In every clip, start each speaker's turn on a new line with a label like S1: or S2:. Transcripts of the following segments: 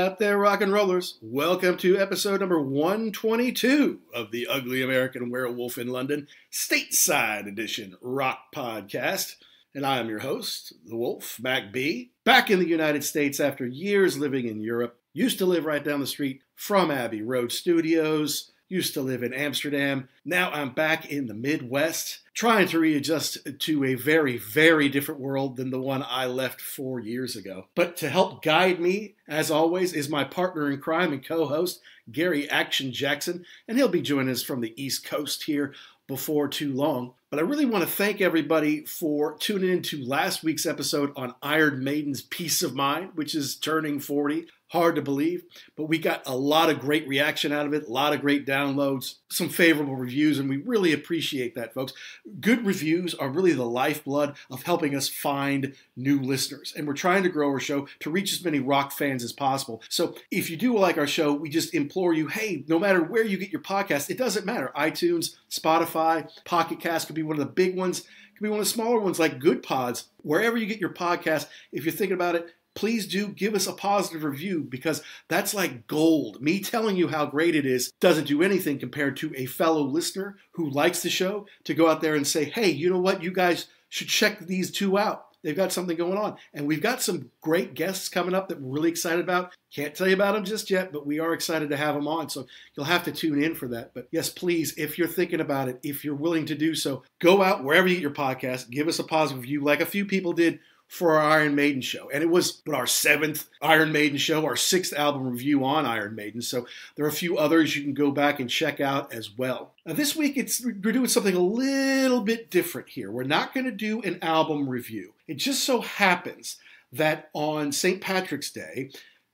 S1: out there, rock and rollers. Welcome to episode number 122 of the Ugly American Werewolf in London Stateside Edition Rock Podcast. And I am your host, the Wolf, Mac B, back in the United States after years living in Europe. Used to live right down the street from Abbey Road Studios. Used to live in Amsterdam. Now I'm back in the Midwest, trying to readjust to a very, very different world than the one I left 4 years ago. But to help guide me, as always, is my partner in crime and co-host, Gary Action Jackson, and he'll be joining us from the East Coast here before too long. But I really want to thank everybody for tuning into last week's episode on Iron Maiden's Peace of Mind, which is turning 40. Hard to believe, but we got a lot of great reaction out of it, a lot of great downloads, some favorable reviews, and we really appreciate that, folks. Good reviews are really the lifeblood of helping us find new listeners, and we're trying to grow our show to reach as many rock fans as possible. So if you do like our show, we just implore you, hey, no matter where you get your podcast, it doesn't matter. iTunes, Spotify, Pocket Cast could be one of the big ones, could be one of the smaller ones like Good Pods. Wherever you get your podcast, if you're thinking about it, please do give us a positive review, because that's like gold. Me telling you how great it is doesn't do anything compared to a fellow listener who likes the show to go out there and say, hey, you know what? You guys should check these two out. They've got something going on. And we've got some great guests coming up that we're really excited about. Can't tell you about them just yet, but we are excited to have them on. So you'll have to tune in for that. But yes, please, if you're thinking about it, if you're willing to do so, go out wherever you get your podcast, give us a positive review like a few people did for our Iron Maiden show. And it was our 7th Iron Maiden show, our 6th album review on Iron Maiden. So there are a few others you can go back and check out as well. Now this week, we're doing something a little bit different here. We're not going to do an album review. It just so happens that on St. Patrick's Day,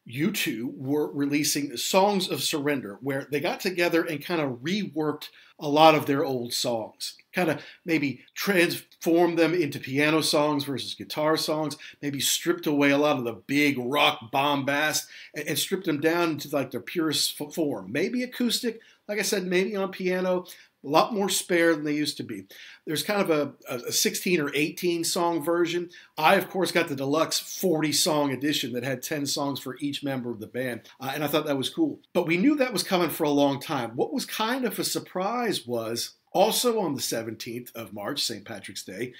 S1: U2 were releasing Songs of Surrender, where they got together and kind of reworked a lot of their old songs. Kind of maybe transformed them into piano songs versus guitar songs, maybe stripped away a lot of the big rock bombast and stripped them down into like their purest form. Maybe acoustic, like I said, maybe on piano, a lot more spare than they used to be. There's kind of a 16 or 18 song version. I, of course, got the deluxe 40 song edition that had 10 songs for each member of the band. And I thought that was cool. But we knew that was coming for a long time. What was kind of a surprise was also on the 17th of March, St. Patrick's Day,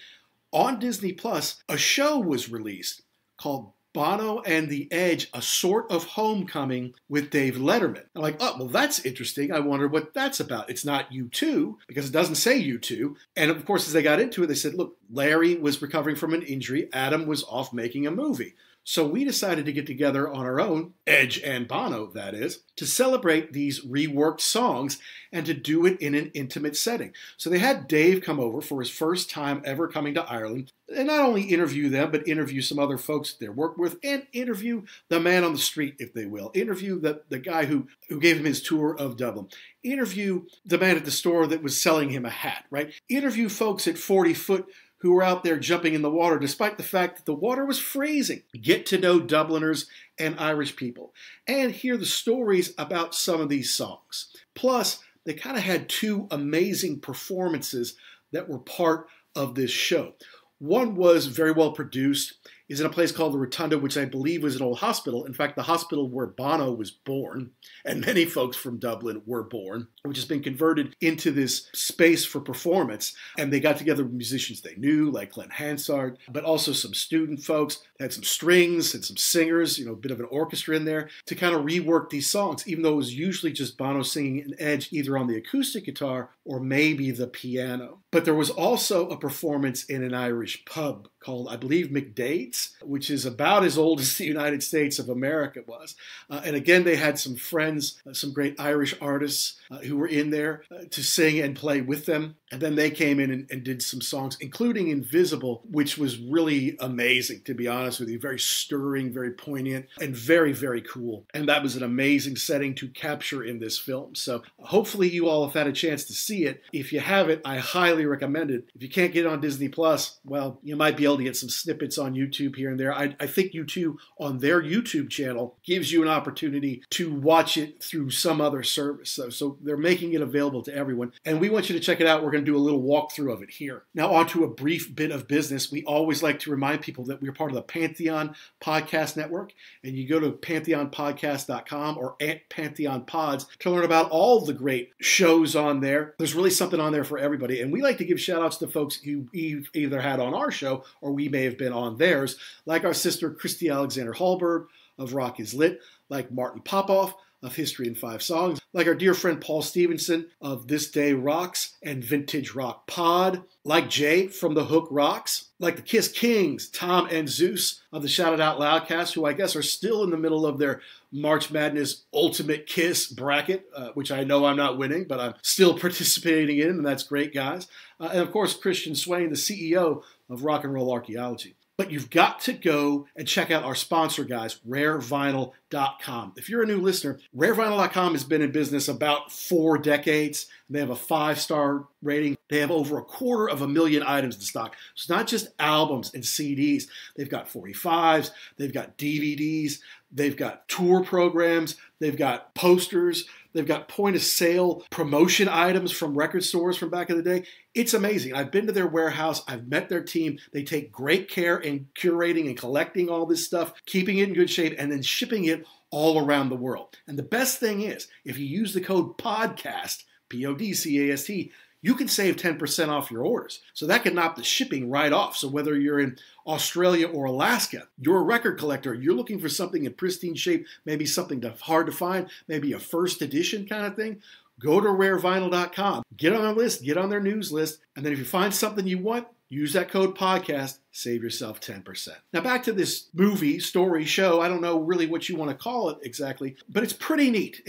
S1: on Disney Plus, a show was released called Bono The Edge, A Sort of Homecoming with David Letterman. I'm like, oh, well, that's interesting. I wonder what that's about. It's not U2, because it doesn't say U2. And of course, as they got into it, they said, look, Larry was recovering from an injury. Adam was off making a movie. So we decided to get together on our own, Edge and Bono, that is, to celebrate these reworked songs and to do it in an intimate setting. So they had Dave come over for his first time ever coming to Ireland, and not only interview them, but interview some other folks that they work with, and interview the man on the street, if they will. Interview the guy who gave him his tour of Dublin. Interview the man at the store that was selling him a hat, right? Interview folks at 40 Foot who were out there jumping in the water despite the fact that the water was freezing. Get to know Dubliners and Irish people and hear the stories about some of these songs. Plus, they kind of had two amazing performances that were part of this show. One was very well produced, is in a place called the Rotunda, which I believe was an old hospital. In fact, the hospital where Bono was born, and many folks from Dublin were born, which has been converted into this space for performance. And they got together with musicians they knew, like Glenn Hansard, but also some student folks. They had some strings and some singers, a bit of an orchestra in there to kind of rework these songs, even though it was usually just Bono singing an Edge either on the acoustic guitar or maybe the piano. But there was also a performance in an Irish pub called, I believe, McDade's, which is about as old as the United States of America was. And again, they had some friends, some great Irish artists who were in there to sing and play with them. And then they came in and did some songs, including Invisible, which was really amazing, to be honest with you. Very stirring, very poignant, and very, very cool. And that was an amazing setting to capture in this film. So hopefully you all have had a chance to see it. If you haven't, I highly recommend it. If you can't get it on Disney Plus, well, you might be able to get some snippets on YouTube here and there. I think U2 on their YouTube channel gives you an opportunity to watch it through some other service. So they're making it available to everyone. And we want you to check it out. We're going going to do a little walkthrough of it here. Now, on to a brief bit of business. We always like to remind people that we're part of the Pantheon Podcast Network, and you go to pantheonpodcast.com or at Pantheon Pods to learn about all the great shows on there. There's really something on there for everybody, and we like to give shout-outs to folks who we've either had on our show or we may have been on theirs, like our sister Christy Alexander Hallberg of Rock is Lit, like Martin Popoff of History in 5 Songs, like our dear friend Paul Stevenson of This Day Rocks and Vintage Rock Pod, like Jay from The Hook Rocks, like the Kiss Kings, Tom and Zeus of the Shout It Out Loudcast, who I guess are still in the middle of their March Madness Ultimate Kiss bracket, which I know I'm not winning, but I'm still participating in, and that's great, guys. And of course, Christian Swain, the CEO of Rock and Roll Archaeology. But you've got to go and check out our sponsor, guys, rarevinyl.com. If you're a new listener, rarevinyl.com has been in business about 4 decades. They have a 5-star rating. They have over 250,000 items in stock. So it's not just albums and CDs. They've got 45s. They've got DVDs. They've got tour programs. They've got posters. They've got point-of-sale promotion items from record stores from back in the day. It's amazing. I've been to their warehouse. I've met their team. They take great care in curating and collecting all this stuff, keeping it in good shape, and then shipping it all around the world. And the best thing is, if you use the code PODCAST, PODCAST, you can save 10% off your orders. So that can knock the shipping right off. So whether you're in Australia or Alaska, you're a record collector, you're looking for something in pristine shape, maybe something hard to find, maybe a first edition kind of thing, go to rarevinyl.com, get on their list, get on their news list, and then if you find something you want, use that code podcast, save yourself 10%. Now back to this movie, story, show. I don't know really what you want to call it exactly, but it's pretty neat.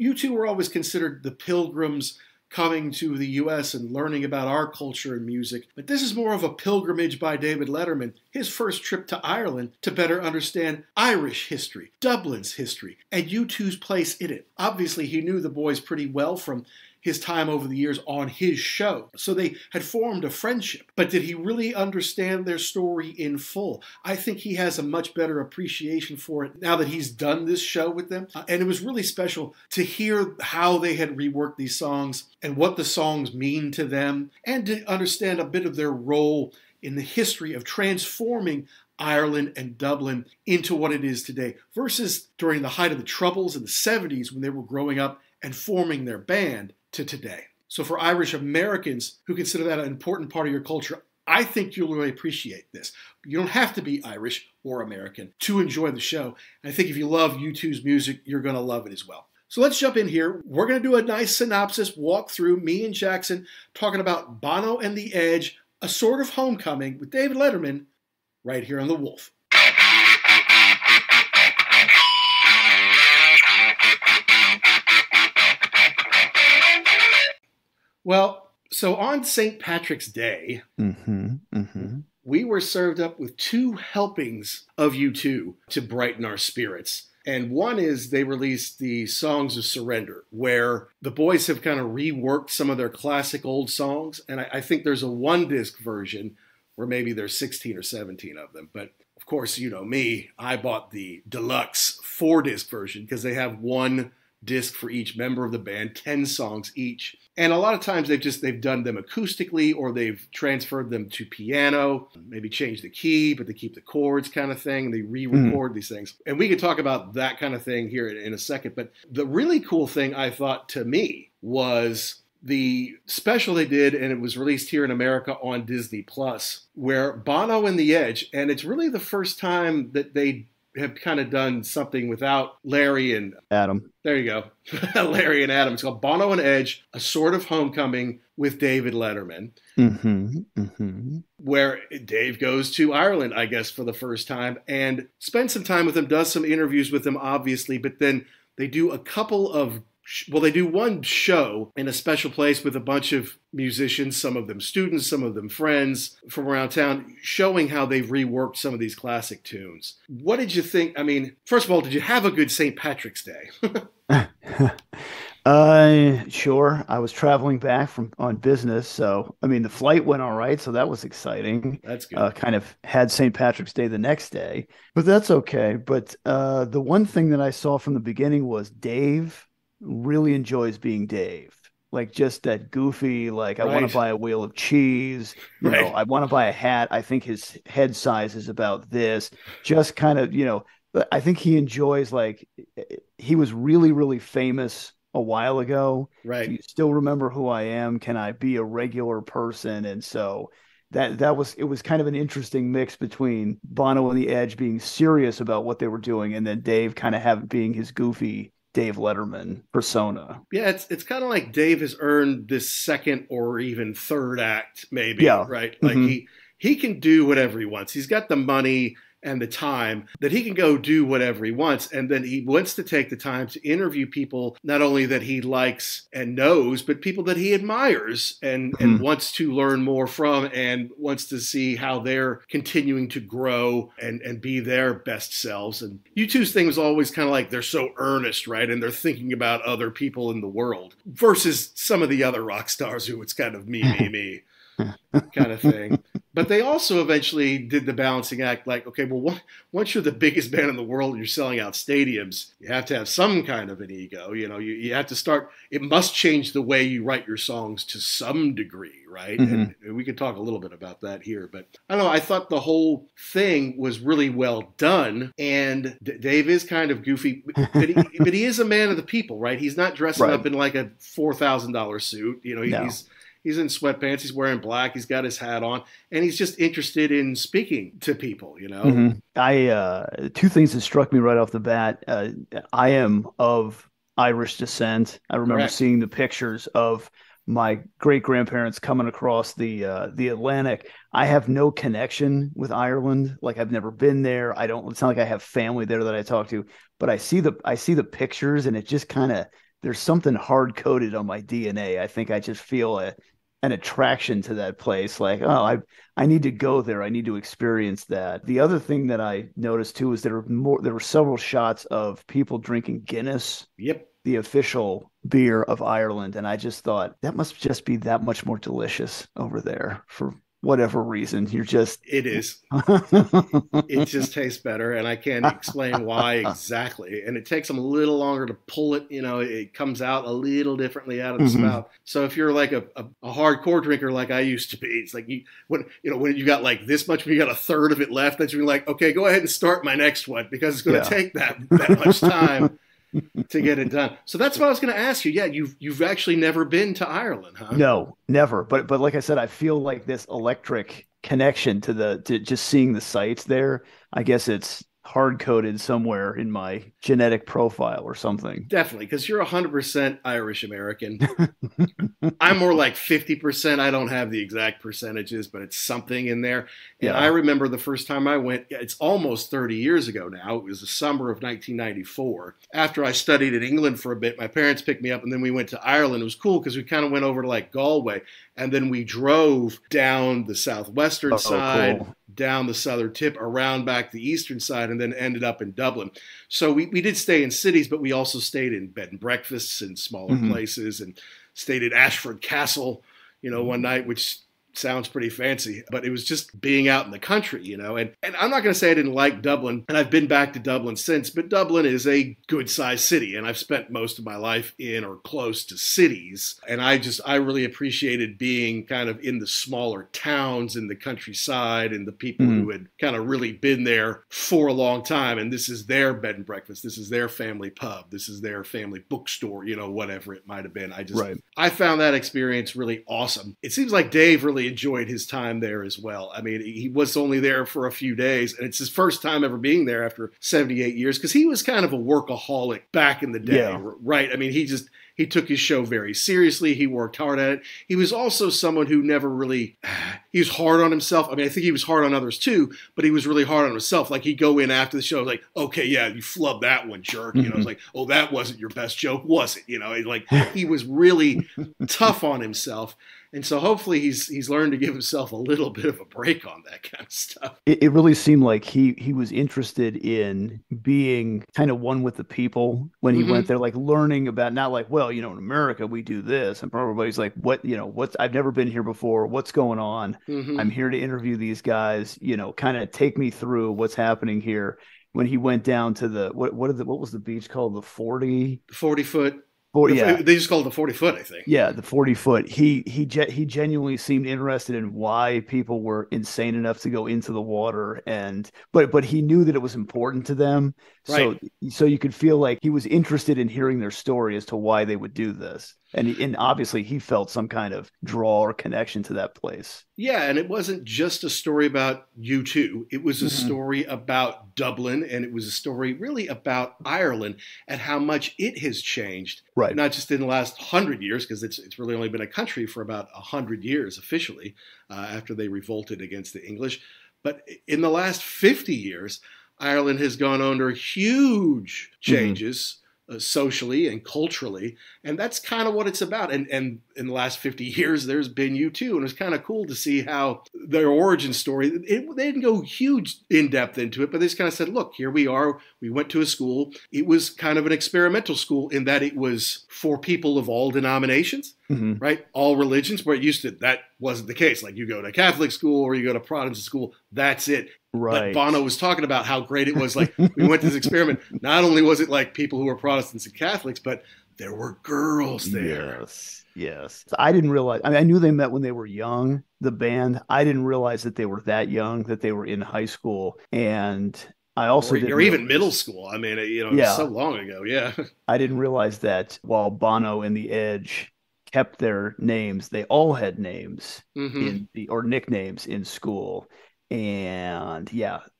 S1: U2 were always considered the pilgrims coming to the U.S. and learning about our culture and music. But this is more of a pilgrimage by David Letterman, his first trip to Ireland to better understand Irish history, Dublin's history, and U2's place in it. Obviously, he knew the boys pretty well from his time over the years on his show. So they had formed a friendship. But did he really understand their story in full? I think he has a much better appreciation for it now that he's done this show with them. And it was really special to hear how they had reworked these songs and what the songs mean to them, and to understand a bit of their role in the history of transforming Ireland and Dublin into what it is today, versus during the height of the Troubles in the 70s when they were growing up and forming their band, to today. So for Irish Americans who consider that an important part of your culture, I think you'll really appreciate this. You don't have to be Irish or American to enjoy the show. And I think if you love U2's music, you're going to love it as well. So let's jump in here. We're going to do a nice synopsis walk through, me and Jackson talking about Bono and The Edge, a sort of homecoming with David Letterman right here on The Wolf. Well, so on St. Patrick's Day, we were served up with 2 helpings of U2 to brighten our spirits. And one is they released the Songs of Surrender, where the boys have kind of reworked some of their classic old songs. And I think there's a 1-disc version where maybe there's 16 or 17 of them. But of course, you know me, I bought the deluxe 4-disc version because they have 1 disc for each member of the band, 10 songs each. And a lot of times they've done them acoustically, or they've transferred them to piano, maybe changed the key, but they keep the chords kind of thing. They re-record these things. And we could talk about that kind of thing here in a second. But the really cool thing I thought to me was the special they did, and it was released here in America on Disney Plus, where Bono and The Edge, and it's really the first time that they have kind of done something without Larry and
S2: Adam.
S1: There you go. Larry and Adam. It's called Bono and Edge, a sort of homecoming with David Letterman, where Dave goes to Ireland, I guess, for the first time and spends some time with him, does some interviews with him, obviously, but then they do a couple of they do one show in a special place with a bunch of musicians, some of them students, some of them friends from around town, showing how they've reworked some of these classic tunes. What did you think? I mean, first of all, did you have a good St. Patrick's Day?
S2: Sure. I was traveling back on business. So, I mean, the flight went all right. So that was exciting.
S1: That's good.
S2: Kind of had St. Patrick's Day the next day, but that's okay. But the one thing that I saw from the beginning was Dave really enjoys being Dave. like just that goofy, like I want to
S1: Right.
S2: buy a wheel of cheese,
S1: Right.
S2: I want to buy a hat. I think his head size is about this. Just kind of, but I think he enjoys like he was really, really famous a while ago. Do
S1: Right.
S2: you still remember who I am? Can I be a regular person? And so that was it was kind of an interesting mix between Bono and the Edge being serious about what they were doing, and then Dave kind of have being his goofy Dave Letterman persona.
S1: Yeah, it's kind of like Dave has earned this second or even third act, maybe,
S2: Yeah.
S1: right? Like
S2: Hmm.
S1: he can do whatever he wants. He's got the money and the time that he can go do whatever he wants. And then he wants to take the time to interview people, not only that he likes and knows, but people that he admires and
S2: Hmm.
S1: wants to learn more from and wants to see how they're continuing to grow and be their best selves. And U2's thing was always kind of like they're so earnest, right? And they're thinking about other people in the world versus some of the other rock stars who it's kind of me kind of thing. But they also eventually did the balancing act like, okay, well, once you're the biggest band in the world and you're selling out stadiums, you have to have some kind of an ego. You have to start, it must change the way you write your songs to some degree, right?
S2: Hmm.
S1: And we could talk a little bit about that here. But I don't know, I thought the whole thing was really well done. And Dave is kind of goofy, but he is a man of the people, right? He's not dressing
S2: Right.
S1: up in like a $4,000 suit.
S2: No.
S1: He's in sweatpants. He's wearing black. He's got his hat on, and he's just interested in speaking to people.
S2: I two things that struck me right off the bat. I am of Irish descent. I remember
S1: Correct.
S2: seeing the pictures of my great grandparents coming across the Atlantic. I have no connection with Ireland. Like I've never been there. I don't. It's not like I have family there that I talk to. But I see the pictures, and it just kind of there's something hard coded on my DNA. I think I just feel an attraction to that place. Like, oh, I need to go there. I need to experience that. The other thing that I noticed too is there were several shots of people drinking Guinness,
S1: Yep.
S2: the official beer of Ireland, and I just thought that must just be that much more delicious over there for whatever reason. You're just
S1: It is. It just tastes better, and I can't explain why exactly. And it takes them a little longer to pull it. It comes out a little differently out of the
S2: Mhm.
S1: spout. So if you're like a hardcore drinker like I used to be, it's like when you got like this much, when you got a third of it left, that's when you're like, okay, go ahead and start my next one because it's going to
S2: Yeah.
S1: take that much time to get it done. So that's what I was going to ask you. Yeah, you've actually never been to Ireland, huh?
S2: No, never. But like I said, I feel like this electric connection to just seeing the sights there. I guess it's hard coded somewhere in my genetic profile or something.
S1: Definitely, because you're 100% Irish American. I'm more like 50%. I don't have the exact percentages, but it's something in there. And I
S2: Yeah.
S1: remember the first time I went, it's almost 30 years ago now. It was the summer of 1994. After I studied in England for a bit, my parents picked me up and then we went to Ireland. It was cool because we kind of went over to like Galway and then we drove down the southwestern
S2: Oh,
S1: side,
S2: cool.
S1: down the southern tip, around back the eastern side, and then ended up in Dublin. So we did stay in cities, but we also stayed in bed and breakfasts in smaller
S2: Hmm.
S1: places and stayed at Ashford Castle, one night, which sounds pretty fancy, but it was just being out in the country, and I'm not going to say I didn't like Dublin, and I've been back to Dublin since, but Dublin is a good sized city, and I've spent most of my life in or close to cities, and I really appreciated being kind of in the smaller towns in the countryside and the people
S2: Hmm.
S1: who had kind of really been there for a long time, and this is their bed and breakfast, this is their family pub, this is their family bookstore, whatever it might have been.
S2: Right.
S1: I found that experience really awesome. It seems like Dave really enjoyed his time there as well. I mean, he was only there for a few days, and it's his first time ever being there after 78 years because he was kind of a workaholic back in the day,
S2: Yeah.
S1: right? I mean, he took his show very seriously. He worked hard at it. He was also someone who never really, he was hard on himself. I mean, I think he was hard on others too, but he was really hard on himself. Like he'd go in after the show, like, okay, yeah, you flubbed that one, jerk. It's like, oh, that wasn't your best joke, was it? Like he was really tough on himself. And so hopefully he's learned to give himself a little bit of a break on that kind of stuff.
S2: It really seemed like he was interested in being kind of one with the people when he went
S1: Mm-hmm.
S2: there, like learning about not like, well, in America we do this, and everybody's like, what's I've never been here before, what's going on?
S1: Mm-hmm.
S2: I'm here to interview these guys, kind of take me through what's happening here. When he went down to the what was the beach called? The 40?
S1: 40-foot
S2: Yeah.
S1: They just call it the 40-foot, I think.
S2: Yeah, the 40-foot. He genuinely seemed interested in why people were insane enough to go into the water, and but he knew that it was important to them.
S1: Right.
S2: So you could feel like he was interested in hearing their story as to why they would do this. And obviously he felt some kind of draw or connection to that place.
S1: Yeah, and it wasn't just a story about U2. It was a story about Dublin, and it was a story really about Ireland and how much it has changed.
S2: Right.
S1: Not just in the last 100 years, because it's really only been a country for about 100 years officially after they revolted against the English. But in the last 50 years, Ireland has gone under huge changes. Socially and culturally, and that's kind of what it's about. And in the last 50 years, there's been U2, and it was kind of cool to see how their origin story. They didn't go huge in depth into it, but they just kind of said, "Look, here we are. We went to a school. It was kind of an experimental school in that it was for people of all denominations." Right? All religions, but that wasn't the case. Like you go to Catholic school or you go to Protestant school, that's it.
S2: Right.
S1: But Bono was talking about how great it was. Like we went to this experiment. Not only was it like people who were Protestants and Catholics, but there were girls there.
S2: Yes. I didn't realize. I mean, I knew they met when they were young, the band. I didn't realize that they were that young, that they were in high school. And I also
S1: or even middle school. I mean, so long ago. Yeah.
S2: I didn't realize that while Bono and The Edge kept their names, they all had names or nicknames in school. And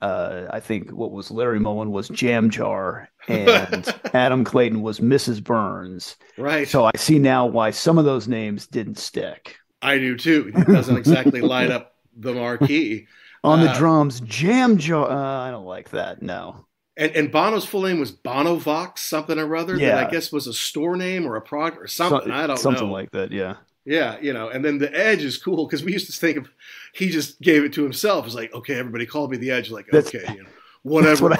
S2: I think what was Larry Mullen was Jam Jar, and Adam Clayton was Mrs. Burns.
S1: Right.
S2: So I see now why some of those names didn't stick.
S1: I do too. It doesn't exactly light up the marquee.
S2: On the drums, Jam Jar. I don't like that. No.
S1: And Bono's full name was Bono Vox something or other. That I guess was a store name or a product or something. I don't know.
S2: Something like that. Yeah.
S1: Yeah, and then The Edge is cool because we used to think of he just gave it to himself. It's like, okay, everybody called me The Edge. Like, okay, whatever.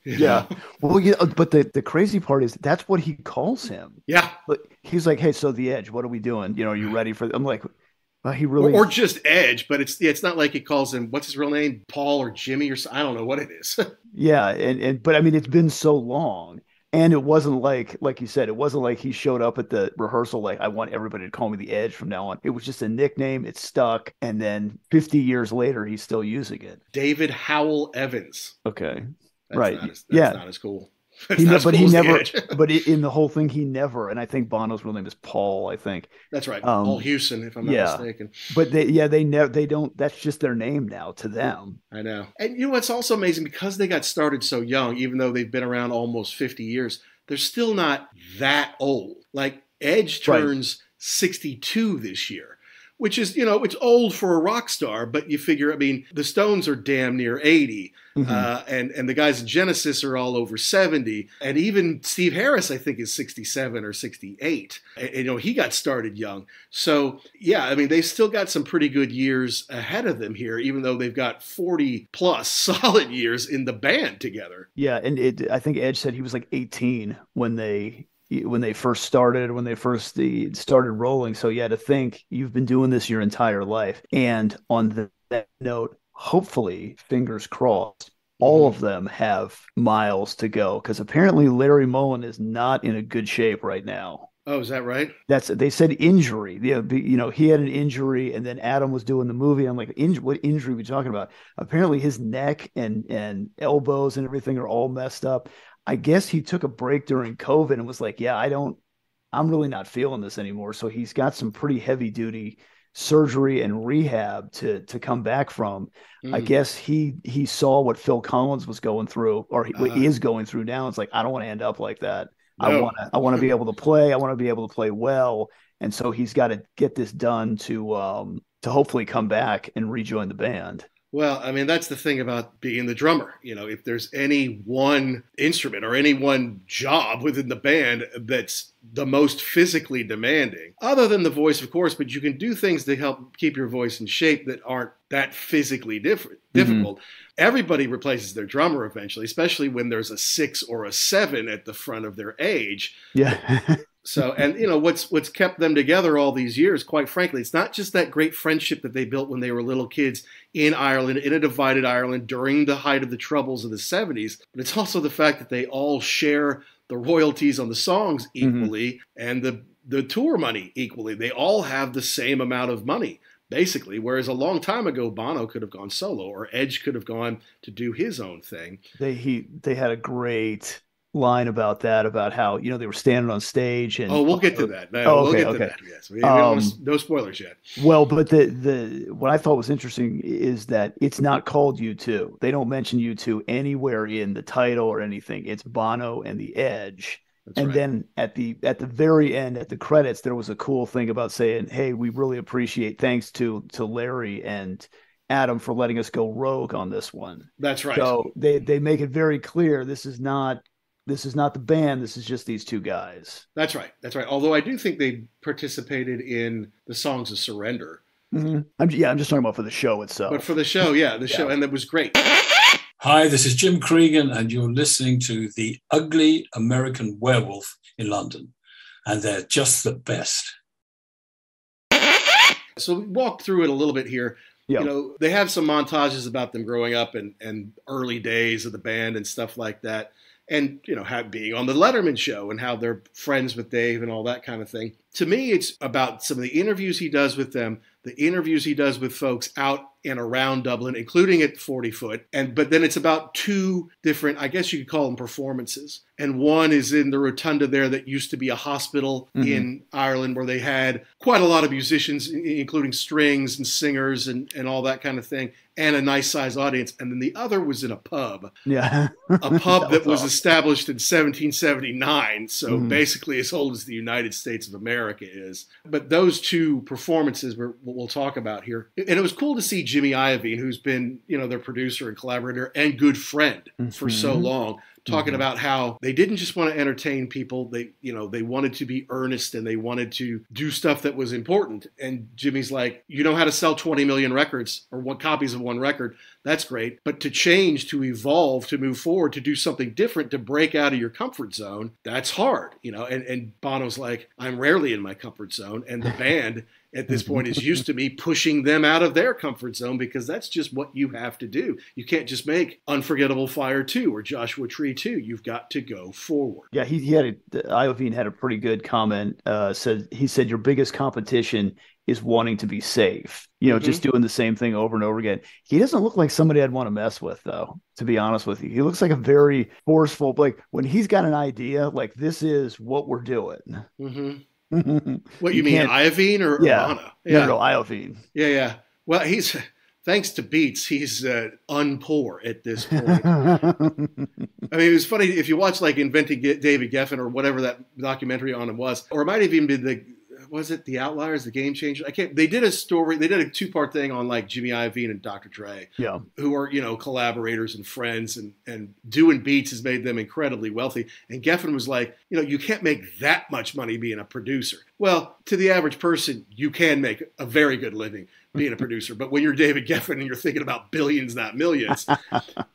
S2: Yeah. Well, but the crazy part is that's what he calls him.
S1: Yeah.
S2: But he's like, hey, so The Edge, what are we doing? Are you ready for? I'm like, well, he really
S1: or just Edge, but it's not like he calls him what's his real name, Paul or Jimmy or I don't know what it is.
S2: Yeah, but I mean, it's been so long. And it wasn't like you said, it wasn't like he showed up at the rehearsal like, I want everybody to call me The Edge from now on. It was just a nickname. It stuck. And then 50 years later, he's still using it.
S1: David Howell Evans.
S2: Okay.
S1: That's not as cool.
S2: But in the whole thing, he never, and I think Bono's real name is Paul, I think.
S1: That's right. Paul Hewson, if I'm not mistaken.
S2: But they don't, that's just their name now to them.
S1: I know. And what's also amazing, because they got started so young, even though they've been around almost 50 years, they're still not that old. Like Edge turns 62 this year. Which is, it's old for a rock star, but you figure, I mean, the Stones are damn near 80, and the guys in Genesis are all over 70, and even Steve Harris, I think, is 67 or 68. And, he got started young. So, yeah, I mean, they've still got some pretty good years ahead of them here, even though they've got 40-plus solid years in the band together.
S2: Yeah, and I think Edge said he was like 18 when they first started, started rolling. So to think you've been doing this your entire life. And on that note, hopefully, fingers crossed, all of them have miles to go, because apparently Larry Mullen is not in a good shape right now.
S1: Oh, is that right?
S2: They said injury. He had an injury, and then Adam was doing the movie. I'm like, what injury are we talking about? Apparently his neck and elbows and everything are all messed up. I guess he took a break during COVID and was like, I'm really not feeling this anymore. So he's got some pretty heavy duty surgery and rehab to come back from. I guess he saw what Phil Collins was going through, or he is going through now. It's like, I don't want to end up like that. No. I want to be able to play. I want to be able to play well. And so he's got to get this done to hopefully come back and rejoin the band.
S1: Well, I mean, that's the thing about being the drummer. If there's any one instrument or any one job within the band that's the most physically demanding, other than the voice, of course, but you can do things to help keep your voice in shape that aren't that physically difficult. Everybody replaces their drummer eventually, especially when there's a 6 or a 7 at the front of their age.
S2: Yeah.
S1: So, and what's kept them together all these years, quite frankly, it's not just that great friendship that they built when they were little kids in Ireland, in a divided Ireland during the height of the troubles of the 70s, but it's also the fact that they all share the royalties on the songs
S2: Mm-hmm.
S1: equally and the tour money equally. They all have the same amount of money, basically. Whereas a long time ago, Bono could have gone solo, or Edge could have gone to do his own thing.
S2: They had a great line about that, about how, they were standing on stage
S1: Oh,
S2: and
S1: we'll get to that.
S2: oh,
S1: We'll
S2: okay,
S1: get to
S2: okay.
S1: that. Yes, we don't want to, no spoilers yet.
S2: Well, but the what I thought was interesting is that it's not called U2. They don't mention U2 anywhere in the title or anything. It's Bono and The Edge.
S1: That's
S2: And
S1: right.
S2: then at the very end, at the credits, there was a cool thing about saying, "Hey, we really appreciate, thanks to Larry and Adam for letting us go rogue on this one."
S1: That's right.
S2: So they make it very clear this is not the band. This is just these two guys.
S1: That's right. That's right. Although I do think they participated in the Songs of Surrender.
S2: Mm-hmm. I'm just talking about for the show itself.
S1: But for the show, the show, and it was great.
S3: Hi, this is Jim Cregan, and you're listening to The Ugly American Werewolf in London. And they're just the best.
S1: So we walked through it a little bit here.
S2: Yeah.
S1: They have some montages about them growing up and early days of the band and stuff like that. And, being on the Letterman show and how they're friends with Dave and all that kind of thing. To me, it's about some of the interviews he does with them, the interviews he does with folks out and around Dublin, including at 40 Foot. But then it's about two different, I guess you could call them performances. And one is in the rotunda there that used to be a hospital in Ireland, where they had quite a lot of musicians, including strings and singers and all that kind of thing, and a nice sized audience. And then the other was in a pub.
S2: Yeah.
S1: A pub that was
S2: awesome.
S1: Established in 1779. So basically as old as the United States of America is. But those two performances we'll talk about here. And it was cool to see Jimmy Iovine, who's been, their producer and collaborator and good friend for so long, talking about how they didn't just want to entertain people. They wanted to be earnest, and they wanted to do stuff that was important. And Jimmy's like, you know how to sell 20 million records or what copies of one record. That's great. But to change, to evolve, to move forward, to do something different, to break out of your comfort zone, that's hard, and Bono's like, I'm rarely in my comfort zone. And the band at this point is used to me pushing them out of their comfort zone, because that's just what you have to do. You can't just make Unforgettable Fire 2 or Joshua Tree 2. You've got to go forward.
S2: Yeah, Iovine had a pretty good comment. He said your biggest competition is wanting to be safe. Just doing the same thing over and over again. He doesn't look like somebody I'd want to mess with, though, to be honest with you. He looks like a very forceful, like when he's got an idea, like this is what we're doing.
S1: What you mean, Iovine or Bono?
S2: Yeah. No, Iovine.
S1: Yeah. Well, he's, thanks to Beats, he's unpoor at this point. I mean, it was funny, if you watch like Inventing David Geffen or whatever that documentary on him was, or it might have even been was it The Outliers, The Game Changer? They did a 2-part thing on like Jimmy Iovine and Dr. Dre, who are, collaborators and friends, and doing Beats has made them incredibly wealthy. And Geffen was like, you can't make that much money being a producer. Well, to the average person, you can make a very good living being a producer. But when you're David Geffen and you're thinking about billions, not millions,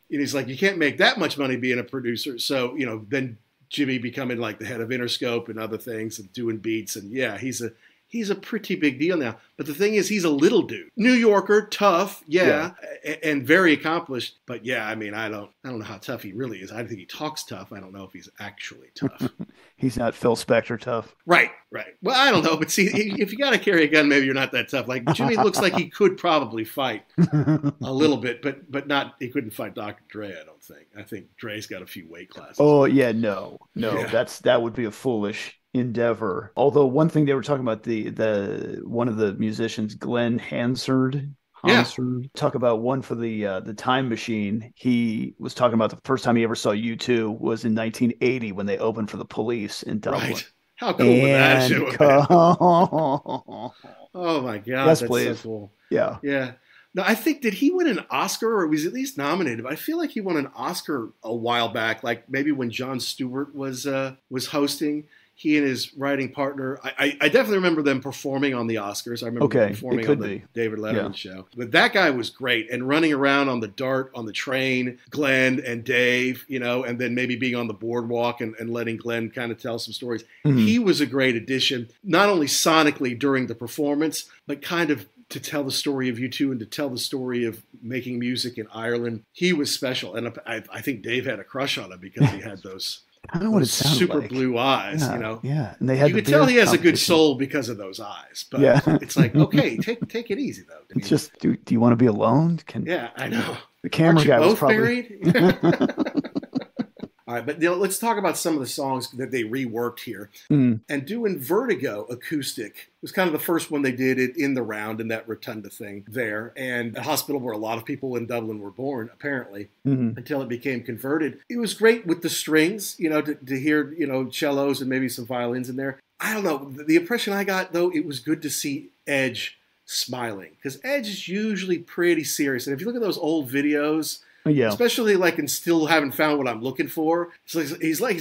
S1: he's like, you can't make that much money being a producer. So, then Jimmy becoming like the head of Interscope and other things and doing Beats. And he's a pretty big deal now. But the thing is, he's a little dude. New Yorker, tough, and very accomplished. But I mean, I don't know how tough he really is. I think he talks tough. I don't know if he's actually tough.
S2: He's not Phil Spector tough.
S1: Right. Well, I don't know. But see, if you got to carry a gun, maybe you're not that tough. Like Jimmy looks like he could probably fight a little bit, but not, he couldn't fight Dr. Dre, I don't think. I think Dre's got a few weight classes.
S2: Oh, yeah, no. That would be a foolish endeavor. Although one thing they were talking about, the one of the musicians, Glenn Hansard, talk about one for the Time Machine. He was talking about the first time he ever saw U2 was in 1980 when they opened for the Police in Dublin.
S1: Right. How cool would that show have been? Oh my God,
S2: yes,
S1: that's
S2: please.
S1: so cool.
S2: Yeah.
S1: No, I think, did he win an Oscar, or was at least nominated? I feel like he won an Oscar a while back, like maybe when Jon Stewart was hosting. He and his writing partner, I definitely remember them performing on the Oscars. I remember performing on the David Letterman show. But that guy was great, and running around on the Dart, on the train, Glenn and Dave, and then maybe being on the boardwalk and letting Glenn kind of tell some stories. He was a great addition, not only sonically during the performance, but kind of to tell the story of U2 and to tell the story of making music in Ireland. He was special. And I think Dave had a crush on him because he had those
S2: I don't know what it sounded
S1: super
S2: like.
S1: blue eyes,
S2: Yeah,
S1: you know.
S2: yeah, and they had.
S1: You could tell he has a good soul because of those eyes, but it's like, okay, take it easy though. I mean,
S2: It's just, do you want to be alone?
S1: Yeah, I know.
S2: The camera
S1: Aren't you
S2: guy was
S1: both
S2: probably
S1: married? All right, but let's talk about some of the songs that they reworked here. And doing Vertigo acoustic was kind of the first one they did it in the round in that rotunda thing there. And a hospital where a lot of people in Dublin were born, apparently, until it became converted. It was great with the strings, you know, to hear, you know, cellos and maybe some violins in there. I don't know. The impression I got, though, it was good to see Edge smiling. Because Edge is usually pretty serious. And if you look at those old videos...
S2: Yeah.
S1: Especially like in Still Haven't Found What I'm Looking For. He's like,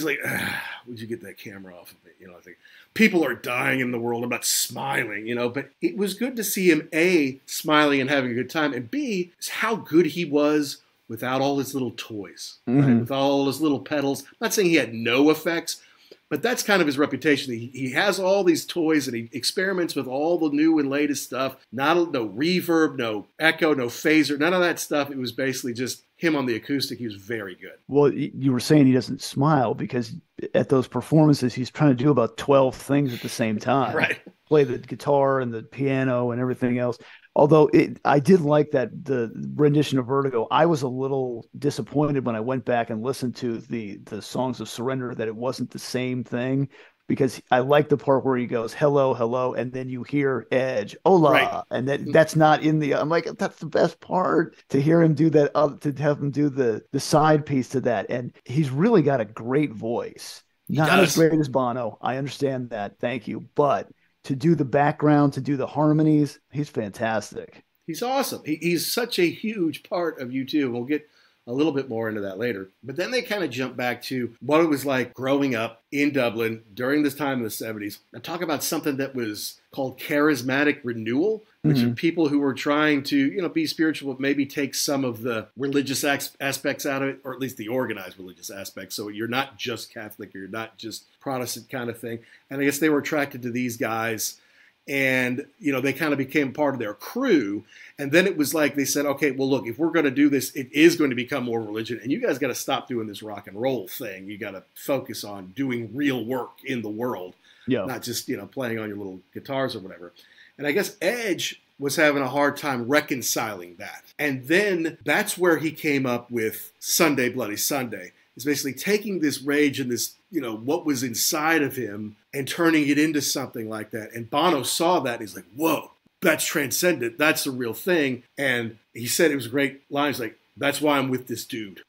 S1: would you get that camera off of me? You know, I think people are dying in the world. I'm not smiling, you know, but it was good to see him, A, smiling and having a good time, and B, how good he was without all his little toys, right? With all his little pedals. I'm not saying he had no effects, but that's kind of his reputation. He has all these toys and he experiments with all the new and latest stuff. No reverb, no echo, no phaser, none of that stuff. It was basically just him on the acoustic. He was very good.
S2: Well, you were saying he doesn't smile because at those performances, he's trying to do about 12 things at the same time.
S1: Right.
S2: Play the guitar and the piano and everything else. Although I did like that the rendition of Vertigo. I was a little disappointed when I went back and listened to the Songs of Surrender that it wasn't the same thing, because I like the part where he goes hello, hello, and then you hear Edge hola, right. And that's not in the. I'm like, that's the best part, to hear him do that, to have him do the side piece to that, and he's really got a great voice. Not as great as Bono, I understand that, thank you, but to do the background, to do the harmonies, he's fantastic.
S1: He's awesome. He's such a huge part of U2. We'll get a little bit more into that later. But then they kind of jump back to what it was like growing up in Dublin during this time in the 70s and talk about something that was called charismatic renewal, which are people who were trying to, you know, be spiritual, but maybe take some of the religious aspects out of it, or at least the organized religious aspects. So you're not just Catholic, or you're not just Protestant kind of thing. And I guess they were attracted to these guys. And, you know, they kind of became part of their crew. And then it was like they said, okay, well, look, if we're going to do this, it is going to become more religion. And you guys got to stop doing this rock and roll thing. You got to focus on doing real work in the world, not just, you know, playing on your little guitars or whatever. And I guess Edge was having a hard time reconciling that. And then that's where he came up with Sunday Bloody Sunday. It's basically taking this rage and this, you know, what was inside of him and turning it into something like that. And Bono saw that. And he's like, whoa, that's transcendent. That's the real thing. And he said, it was a great line. He's like, that's why I'm with this dude,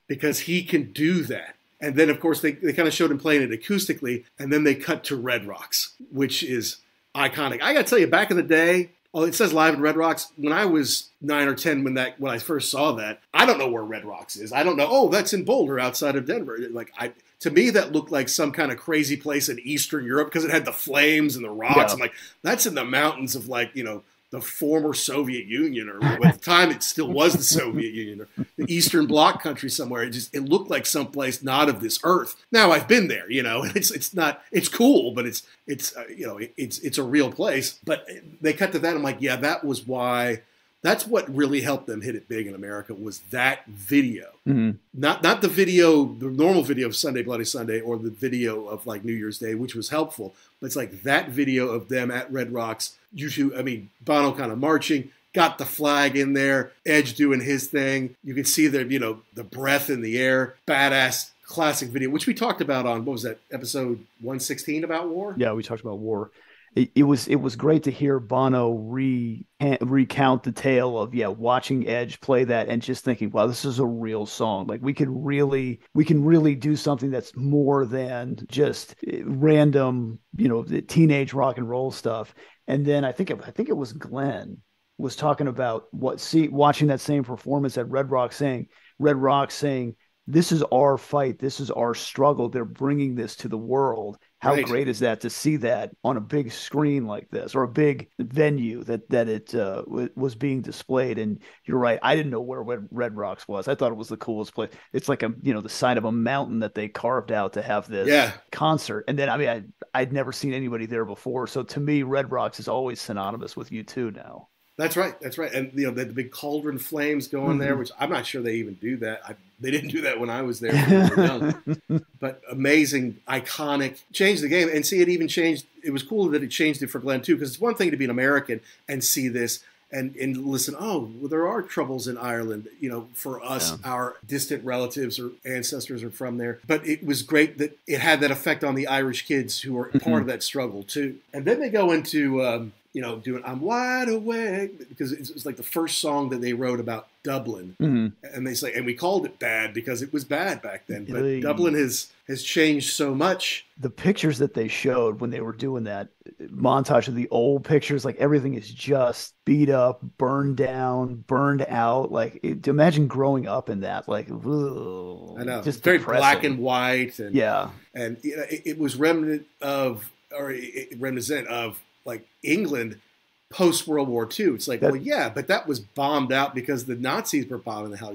S1: because he can do that. And then, of course, they kind of showed him playing it acoustically. And then they cut to Red Rocks, which is iconic. I got to tell you, back in the day, it says live in Red Rocks. When I was 9 or 10, when I first saw that, I don't know where Red Rocks is. I don't know. Oh, that's in Boulder, outside of Denver. To me, that looked like some kind of crazy place in Eastern Europe because it had the flames and the rocks. Yeah. I'm like, that's in the mountains of, like, you know, the former Soviet Union, or at the time it still was the Soviet Union, or the Eastern Bloc country somewhere. It looked like someplace not of this earth. Now I've been there, you know. It's cool, but it's a real place. But they cut to that. I'm like, yeah, that was why. That's what really helped them hit it big in America, was that video. Not the video, the normal video of Sunday Bloody Sunday, or the video of like New Year's Day, which was helpful. But it's like that video of them at Red Rocks, Bono kind of marching, got the flag in there, Edge doing his thing. You can see the breath in the air, badass classic video, which we talked about on, what was that, episode 116 about war?
S2: Yeah, we talked about war. It was great to hear Bono recount the tale of watching Edge play that and just thinking, wow, this is a real song. Like we can really do something that's more than just random, teenage rock and roll stuff. And then I think it was Glenn was talking about watching that same performance at Red Rock saying, this is our fight. This is our struggle. They're bringing this to the world. How great is that to see that on a big screen like this, or a big venue that it was being displayed? And you're right. I didn't know where Red Rocks was. I thought it was the coolest place. It's like the side of a mountain that they carved out to have this concert. And then, I'd never seen anybody there before. So to me, Red Rocks is always synonymous with U2 now.
S1: That's right. And the big cauldron flames going there, which I'm not sure they even do that. They didn't do that when I was there when we were young. But amazing, iconic, changed the game. And see, it even changed. It was cool that it changed it for Glenn, too, because it's one thing to be an American and see this and listen, oh, well, there are troubles in Ireland, you know, for us, our distant relatives or ancestors are from there. But it was great that it had that effect on the Irish kids who were part of that struggle, too. And then they go into, doing I'm Wide Awake, because it was like the first song that they wrote about Dublin. And they say, and we called it bad because it was bad back then. But Dublin has changed so much.
S2: The pictures that they showed when they were doing that montage of the old pictures, like everything is just beat up, burned down, burned out. Like, imagine growing up in that. Like, ugh,
S1: I know,
S2: just
S1: it's very
S2: depressing.
S1: black and white, and
S2: and
S1: you know, it was reminiscent of like England post World War II. It's like, well, yeah, but that was bombed out because the Nazis were bombing the hell.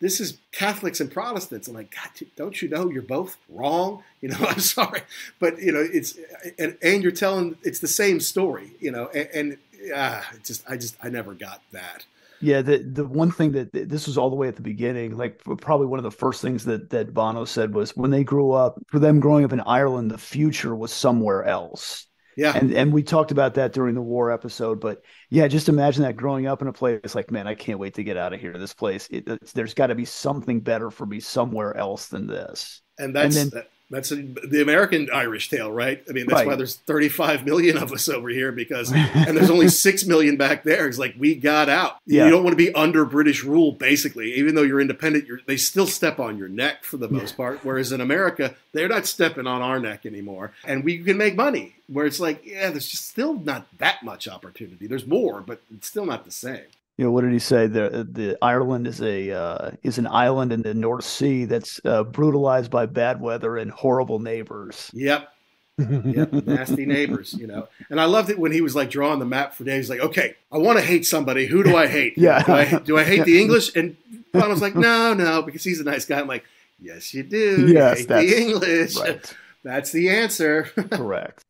S1: This is Catholics and Protestants. I'm like, God, don't you know you're both wrong? You know, I'm sorry, but you know, it's and you're telling it's the same story. You know, I never got that.
S2: Yeah, the one thing that this was all the way at the beginning, like probably one of the first things that Bono said was when they grew up, for them growing up in Ireland, the future was somewhere else.
S1: Yeah.
S2: And we talked about that during the war episode, but yeah, just imagine that growing up in a place like, man, I can't wait to get out of here. This place, there's got to be something better for me somewhere else than this.
S1: And that's the American Irish tale, right? I mean, that's why there's 35 million of us over here and there's only 6 million back there. It's like, we got out. Yeah. You don't want to be under British rule, basically. Even though you're independent, they still step on your neck for the most part. Whereas in America, they're not stepping on our neck anymore. And we can make money, where it's like, yeah, there's just still not that much opportunity. There's more, but it's still not the same.
S2: You know, what did he say? The Ireland is an island in the North Sea that's brutalized by bad weather and horrible neighbors.
S1: Yep. Yep, nasty neighbors, you know. And I loved it when he was like drawing the map for days. Like, okay, I want to hate somebody. Who do I hate?
S2: Yeah.
S1: Do I hate the English? And Bono's like, no, because he's a nice guy. I'm like, yes, you do.
S2: Yes,
S1: you hate the English.
S2: Right.
S1: That's the answer.
S2: Correct.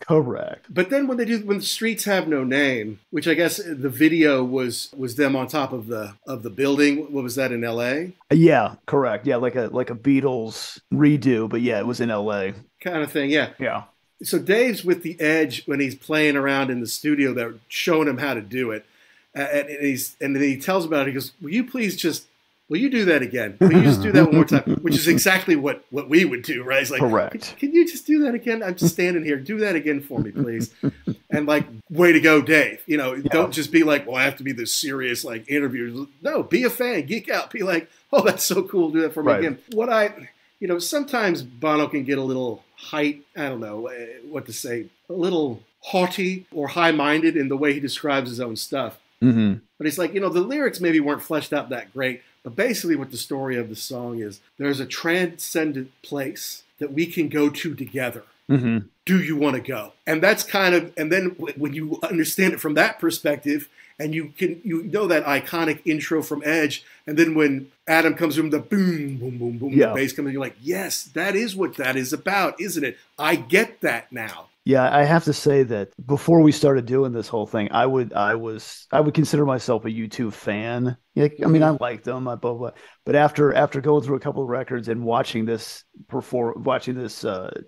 S1: But then when the streets have no name, which I guess the video was them on top of the building. What was that, in L.A.?
S2: Yeah, correct. Yeah, like a Beatles redo, but yeah, it was in L.A.
S1: kind of thing. Yeah.
S2: Yeah.
S1: So Dave's with the Edge when he's playing around in the studio. They're showing him how to do it, and then he tells about it. He goes, "Will you do that again? Will you just do that one more time?" Which is exactly what we would do, right? It's like,
S2: correct.
S1: Can you just do that again? I'm just standing here. Do that again for me, please. And like, way to go, Dave. You know, Don't just be like, well, I have to be this serious like interview. No, be a fan, geek out, be like, oh, that's so cool. Do that for me again. Sometimes Bono can get a little I don't know what to say, a little haughty or high-minded in the way he describes his own stuff.
S2: Mm-hmm.
S1: But it's like, the lyrics maybe weren't fleshed out that great. But basically what the story of the song is, there's a transcendent place that we can go to together.
S2: Mm-hmm.
S1: Do you want to go? And that's and then when you understand it from that perspective, and you know that iconic intro from Edge, and then when Adam comes from the boom, boom, boom, boom, the bass comes in, you're like, yes, that is what that is about, isn't it? I get that now.
S2: Yeah, I have to say that before we started doing this whole thing, I would consider myself a U2 fan. I mean, I liked them, but after going through a couple of records and watching this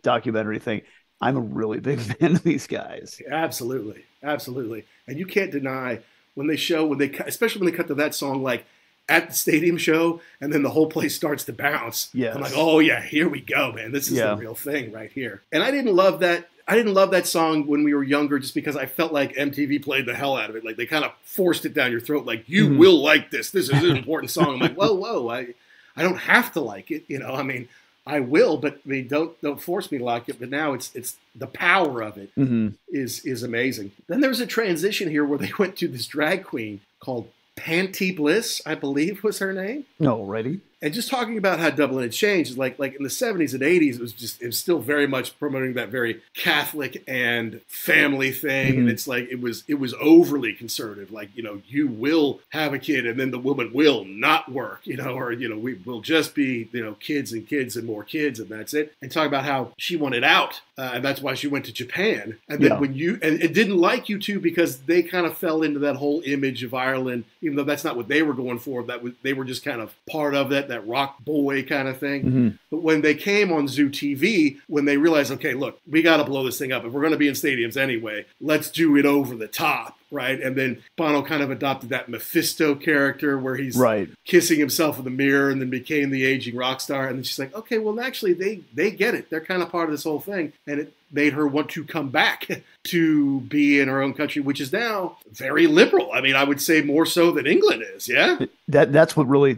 S2: documentary thing, I'm a really big fan of these guys.
S1: Absolutely, and you can't deny especially when they cut to that song, like at the stadium show, and then the whole place starts to bounce.
S2: Yes.
S1: I'm like, oh yeah, here we go, man. This is the real thing right here. And I didn't love that song when we were younger, just because I felt like MTV played the hell out of it. Like they kind of forced it down your throat. Like, you will like this. This is an important song. I'm like, whoa, I don't have to like it. I mean, I will, but I mean, don't force me to like it. But now it's the power of it is amazing. Then there was a transition here where they went to this drag queen called Panty Bliss, I believe was her name.
S2: No, ready.
S1: And just talking about how Dublin had changed, like in the 70s and 80s, it was still very much promoting that very Catholic and family thing. And it's like, it was overly conservative. Like, you will have a kid and then the woman will not work, or, we will just be, kids and more kids and that's it. And talk about how she wanted out. And that's why she went to Japan. And then and it didn't like U2 because they kind of fell into that whole image of Ireland, even though that's not what they were going for. They were just kind of part of that. that rock boy kind of thing.
S2: Mm-hmm.
S1: But when they came on Zoo TV, when they realized, okay, look, we got to blow this thing up. If we're going to be in stadiums anyway, let's do it over the top, right? And then Bono kind of adopted that Mephisto character where he's kissing himself in the mirror and then became the aging rock star. And then she's like, okay, well, actually, they get it. They're kind of part of this whole thing. And it made her want to come back to be in her own country, which is now very liberal. I mean, I would say more so than England is, yeah?
S2: That's what really,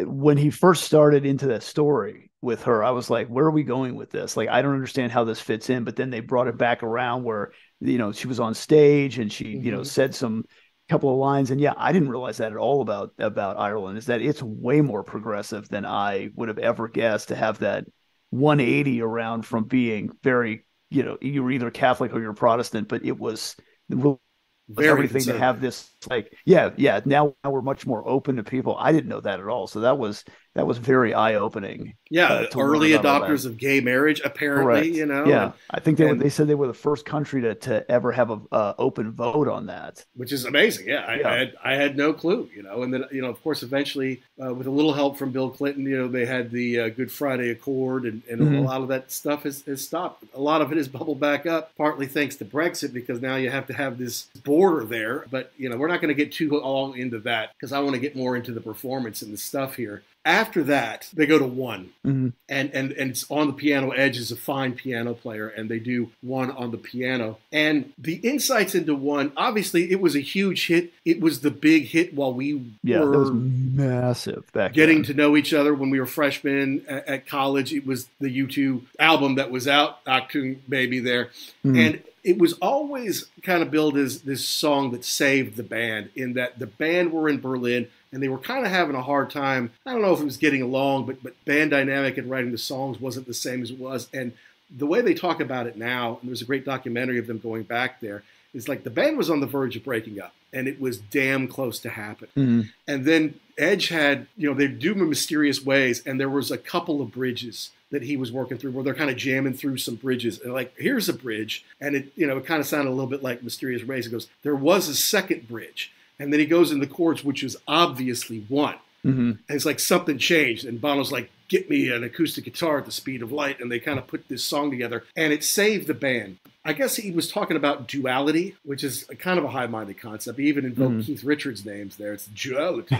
S2: when he first started into that story with her, I was like, where are we going with this? Like, I don't understand how this fits in. But then they brought it back around where, she was on stage and she, said some couple of lines. And yeah, I didn't realize that at all about Ireland, is that it's way more progressive than I would have ever guessed, to have that 180 around from being very, you're either Catholic or you're Protestant, but it was very everything to have this, like, now we're much more open to people. I didn't know that at all. So that was very eye-opening.
S1: Yeah, early adopters of gay marriage, apparently.
S2: Correct. Yeah, I think they said they were the first country to ever have a open vote on that,
S1: which is amazing. Yeah, I had no clue. And then of course, eventually, with a little help from Bill Clinton, they had the Good Friday Accord, and a lot of that stuff has stopped. A lot of it has bubbled back up, partly thanks to Brexit, because now you have to have this border there. But we're not going to get too all into that, because I want to get more into the performance and the stuff here. After that, they go to One, and it's on the piano. Edge is a fine piano player, and they do One on the piano. And the insights into One, obviously, it was a huge hit. It was the big hit while we were
S2: that was massive back
S1: getting
S2: then.
S1: To know each other when we were freshmen at college. It was the U2 album that was out, Achtung Baby there. And it was always kind of billed as this song that saved the band, in that the band were in Berlin and they were kind of having a hard time. I don't know if it was getting along, but band dynamic and writing the songs wasn't the same as it was. And the way they talk about it now, and there's a great documentary of them going back there, is like the band was on the verge of breaking up, and it was damn close to happen. And then Edge had, they do them in mysterious ways, and there was a couple of bridges that he was working through where they're kind of jamming through some bridges. And like, here's a bridge. And it, it kind of sounded a little bit like Mysterious Ways. He goes, there was a second bridge. And then he goes in the chords, which is obviously One. And it's like something changed. And Bono's like, get me an acoustic guitar at the speed of light. And they kind of put this song together, and it saved the band. I guess he was talking about duality, which is kind of a high-minded concept. He even invoked Keith Richards' names there. It's duality.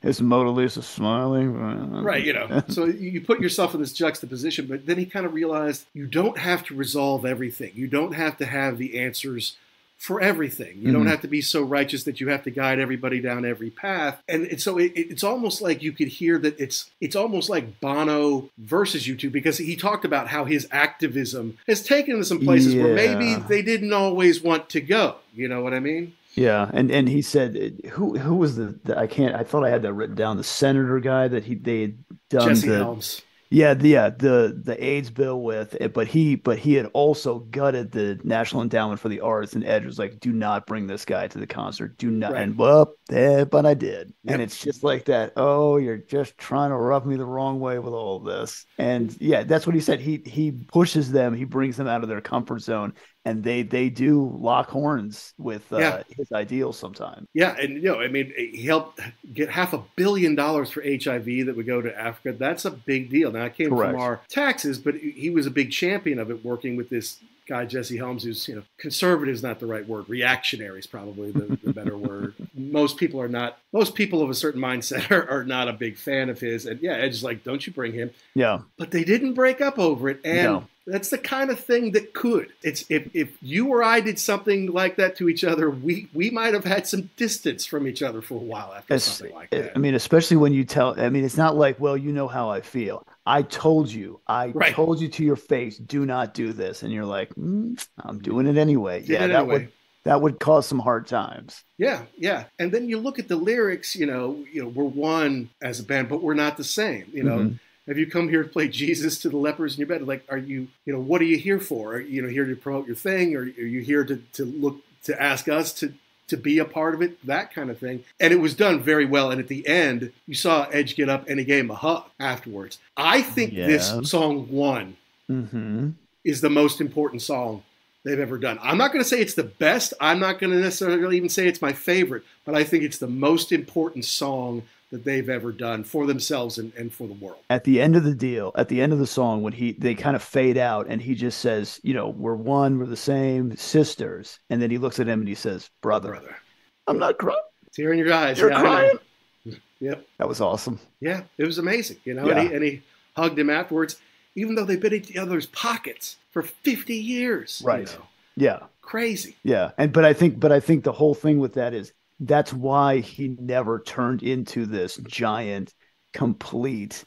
S2: Is Mona Lisa smiling?
S1: Right, So you put yourself in this juxtaposition, but then he kind of realized you don't have to resolve everything. You don't have to have the answers for everything. You don't have to be so righteous that you have to guide everybody down every path. And so it's almost like you could hear that it's almost like Bono versus U2, because he talked about how his activism has taken him to some places where maybe they didn't always want to go. You know what I mean?
S2: Yeah, and he said, who was I thought I had that written down, the senator guy that they had done
S1: Jesse Helms.
S2: The AIDS bill with it, but he had also gutted the National Endowment for the Arts, and Edge was like, do not bring this guy to the concert, do not. And but I did. And it's just like that. Oh, you're just trying to rub me the wrong way with all of this. And that's what he said. He pushes them, he brings them out of their comfort zone, and they do lock horns with his ideals sometimes.
S1: Yeah, and he helped get $500 million for HIV that would go to Africa. That's a big deal. Now, it came from our taxes, but he was a big champion of it, working with this guy, Jesse Helms, who's, conservative is not the right word. Reactionary is probably the better word. Most people of a certain mindset are not a big fan of his. And Edge is like, don't you bring him.
S2: Yeah.
S1: But they didn't break up over it. And that's the kind of thing that could. It's if you or I did something like that to each other, we might have had some distance from each other for a while after something like that.
S2: I mean, especially when you it's not like, well, you know how I feel. I told you to your face, do not do this. And you're like, I'm doing it anyway. That would cause some hard times.
S1: Yeah. And then you look at the lyrics, we're one as a band, but we're not the same, Have you come here to play Jesus to the lepers in your bed? Like, are you, what are you here for? Are you here to promote your thing? Or are you here to ask us to be a part of it? That kind of thing. And it was done very well. And at the end, you saw Edge get up and he gave him a hug afterwards. I think this song One is the most important song they've ever done. I'm not going to say it's the best. I'm not going to necessarily even say it's my favorite, but I think it's the most important song that they've ever done for themselves and for the world.
S2: At the end of the deal, at the end of the song, when they kind of fade out and he just says, you know, we're one, we're the same, sisters. And then he looks at him and he says, brother. I'm not crying.
S1: Tear in your eyes.
S2: You're crying.
S1: Yep.
S2: That was awesome.
S1: Yeah, it was amazing. You know,
S2: Yeah.
S1: and he hugged him afterwards, even though they've been in each other's pockets for 50 years.
S2: Right.
S1: You know?
S2: Yeah.
S1: Crazy.
S2: Yeah. But I think the whole thing with that is that's why he never turned into this giant, complete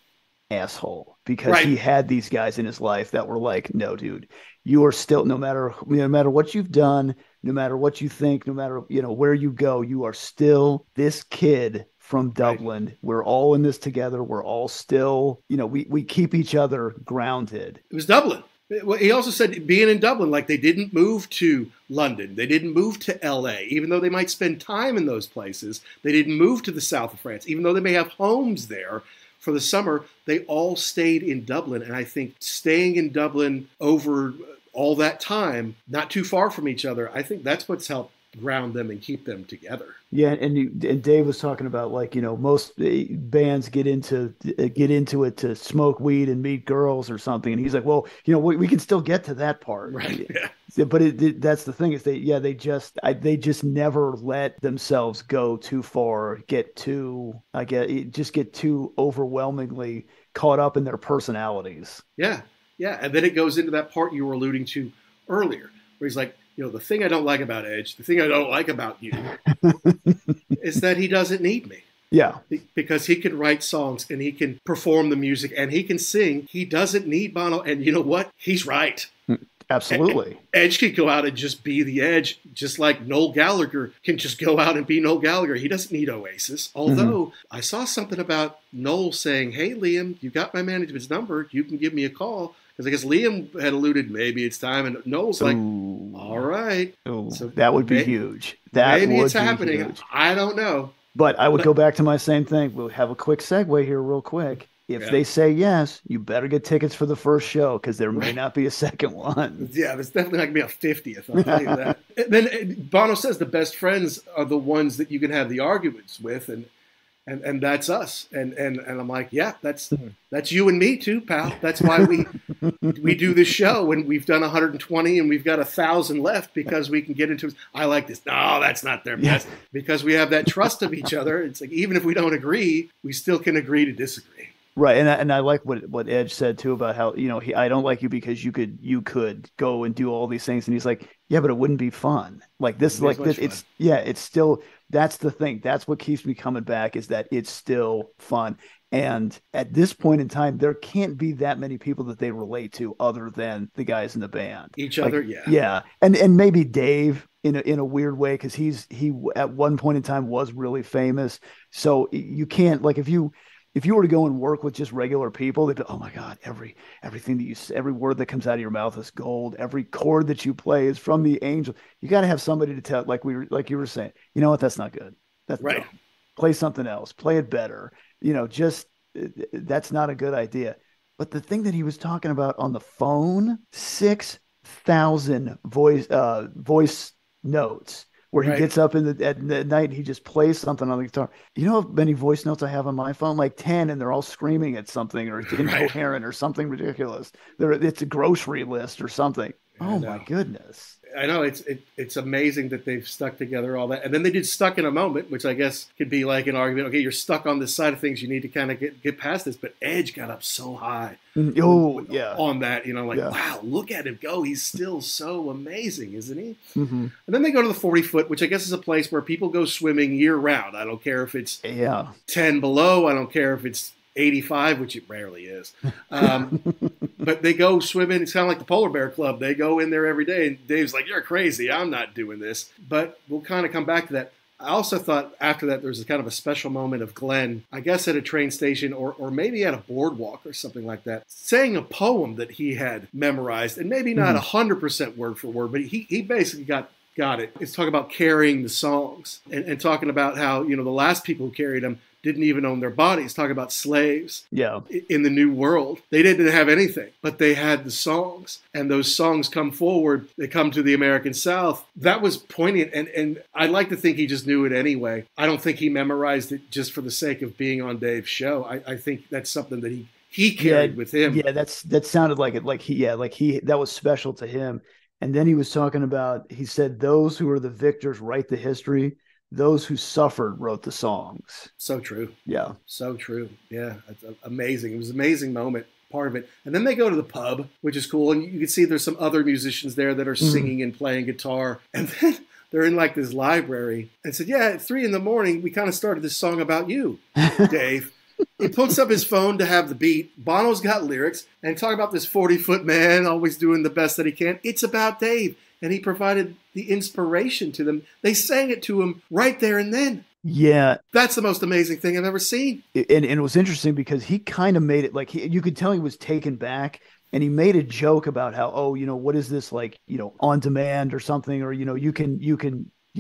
S2: asshole, because he had these guys in his life that were like, no, dude, you are still, no matter what you've done, no matter what you think, no matter, you know, where you go, you are still this kid from Dublin. Right. We're all in this together. We're all still, you know, we keep each other grounded.
S1: It was Dublin. He also said being in Dublin, like they didn't move to London. They didn't move to LA, even though they might spend time in those places. They didn't move to the south of France, even though they may have homes there for the summer. They all stayed in Dublin. And I think staying in Dublin over all that time, not too far from each other, I think that's what's helped ground them and keep them together.
S2: Yeah, and Dave was talking about, like, you know, most bands get into it to smoke weed and meet girls or something, and he's like, well, you know, we can still get to that part,
S1: right? Yeah.
S2: But that's the thing is they just never let themselves go too far, get too overwhelmingly caught up in their personalities.
S1: Yeah, and then it goes into that part you were alluding to earlier, where he's like, you know, the thing I don't like about Edge, the thing I don't like about you is that he doesn't need me.
S2: Yeah.
S1: Because he can write songs and he can perform the music and he can sing. He doesn't need Bono. And you know what? He's right.
S2: Absolutely.
S1: Edge can go out and just be the Edge, just like Noel Gallagher can just go out and be Noel Gallagher. He doesn't need Oasis. Although I saw something about Noel saying, hey, Liam, you got my management's number. You can give me a call. Because I guess Liam had alluded maybe it's time, and Noel's like, all right.
S2: So that would be huge. Maybe
S1: it's happening. Huge. I don't know.
S2: But I would go back to my same thing. We'll have a quick segue here real quick. If they say yes, you better get tickets for the first show, because there may not be a second one.
S1: Yeah, there's definitely not going to be a 50th. I'll tell you that. Then Bono says the best friends are the ones that you can have the arguments with, and that's us. And I'm like, yeah, that's you and me too, pal. That's why we do this show, and we've done 120 and we've got 1,000 left, because we can get into, I like this. No, that's not their best. Because we have that trust of each other. It's like, even if we don't agree, we still can agree to disagree.
S2: Right. And I like what Edge said too about how, you know, I don't like you because you could go and do all these things. And he's like, yeah, but it wouldn't be fun. Like this, it's still, that's the thing. That's what keeps me coming back, is that it's still fun. And at this point in time, there can't be that many people that they relate to other than the guys in the band.
S1: Each other, yeah.
S2: Yeah. And maybe Dave in a weird way, because he at one point in time was really famous. So you can't, like, if you were to go and work with just regular people, they'd be, oh my God, everything that you say, every word that comes out of your mouth is gold. Every chord that you play is from the angel. You got to have somebody to tell, like you were saying, you know what, that's not good. That's
S1: right.
S2: Dumb. Play something else. Play it better. You know, just that's not a good idea. But the thing that he was talking about on the phone, 6,000 voice notes. Where he gets up at the night and he just plays something on the guitar. You know how many voice notes I have on my phone? Like 10, and they're all screaming at something or incoherent or something ridiculous. It's a grocery list or something. Oh my goodness.
S1: I know it's amazing that they've stuck together all that. And then they did Stuck in a Moment, which I guess could be like an argument. Okay, you're stuck on this side of things. You need to kind of get past this. But Edge got up so high on that, you know, like, wow, look at him go. He's still so amazing, isn't he? Mm-hmm. And then they go to the 40-foot, which I guess is a place where people go swimming year round. I don't care if it's 10 below. I don't care if it's 85, which it rarely is. But they go swimming. It's kind of like the Polar Bear Club. They go in there every day, and Dave's like, you're crazy. I'm not doing this. But we'll kind of come back to that. I also thought after that there was kind of a special moment of Glenn, I guess at a train station or maybe at a boardwalk or something like that, saying a poem that he had memorized, and maybe not 100% word for word, but he basically got Got it. It's talking about carrying the songs and talking about how, the last people who carried them didn't even own their bodies. Talking about slaves in the New World. They didn't have anything, but they had the songs. And those songs come forward. They come to the American South. That was poignant. And I'd like to think he just knew it anyway. I don't think he memorized it just for the sake of being on Dave's show. I think that's something that he carried with him.
S2: Yeah, that sounded like it. That was special to him. And then he was talking about, he said, those who are the victors write the history. Those who suffered wrote the songs.
S1: So true.
S2: Yeah.
S1: So true. Yeah. It's amazing. It was an amazing moment, part of it. And then they go to the pub, which is cool. And you can see there's some other musicians there that are singing and playing guitar. And then they're in like this library and said, at 3 a.m, we kind of started this song about you, Dave. He puts up his phone to have the beat. Bono's got lyrics and talk about this 40-foot man always doing the best that he can. It's about Dave. And he provided the inspiration to them. They sang it to him right there and then.
S2: Yeah.
S1: That's the most amazing thing I've ever seen.
S2: And it was interesting because he kind of made it like you could tell he was taken back. And he made a joke about how, what is this like, on demand or something, or, you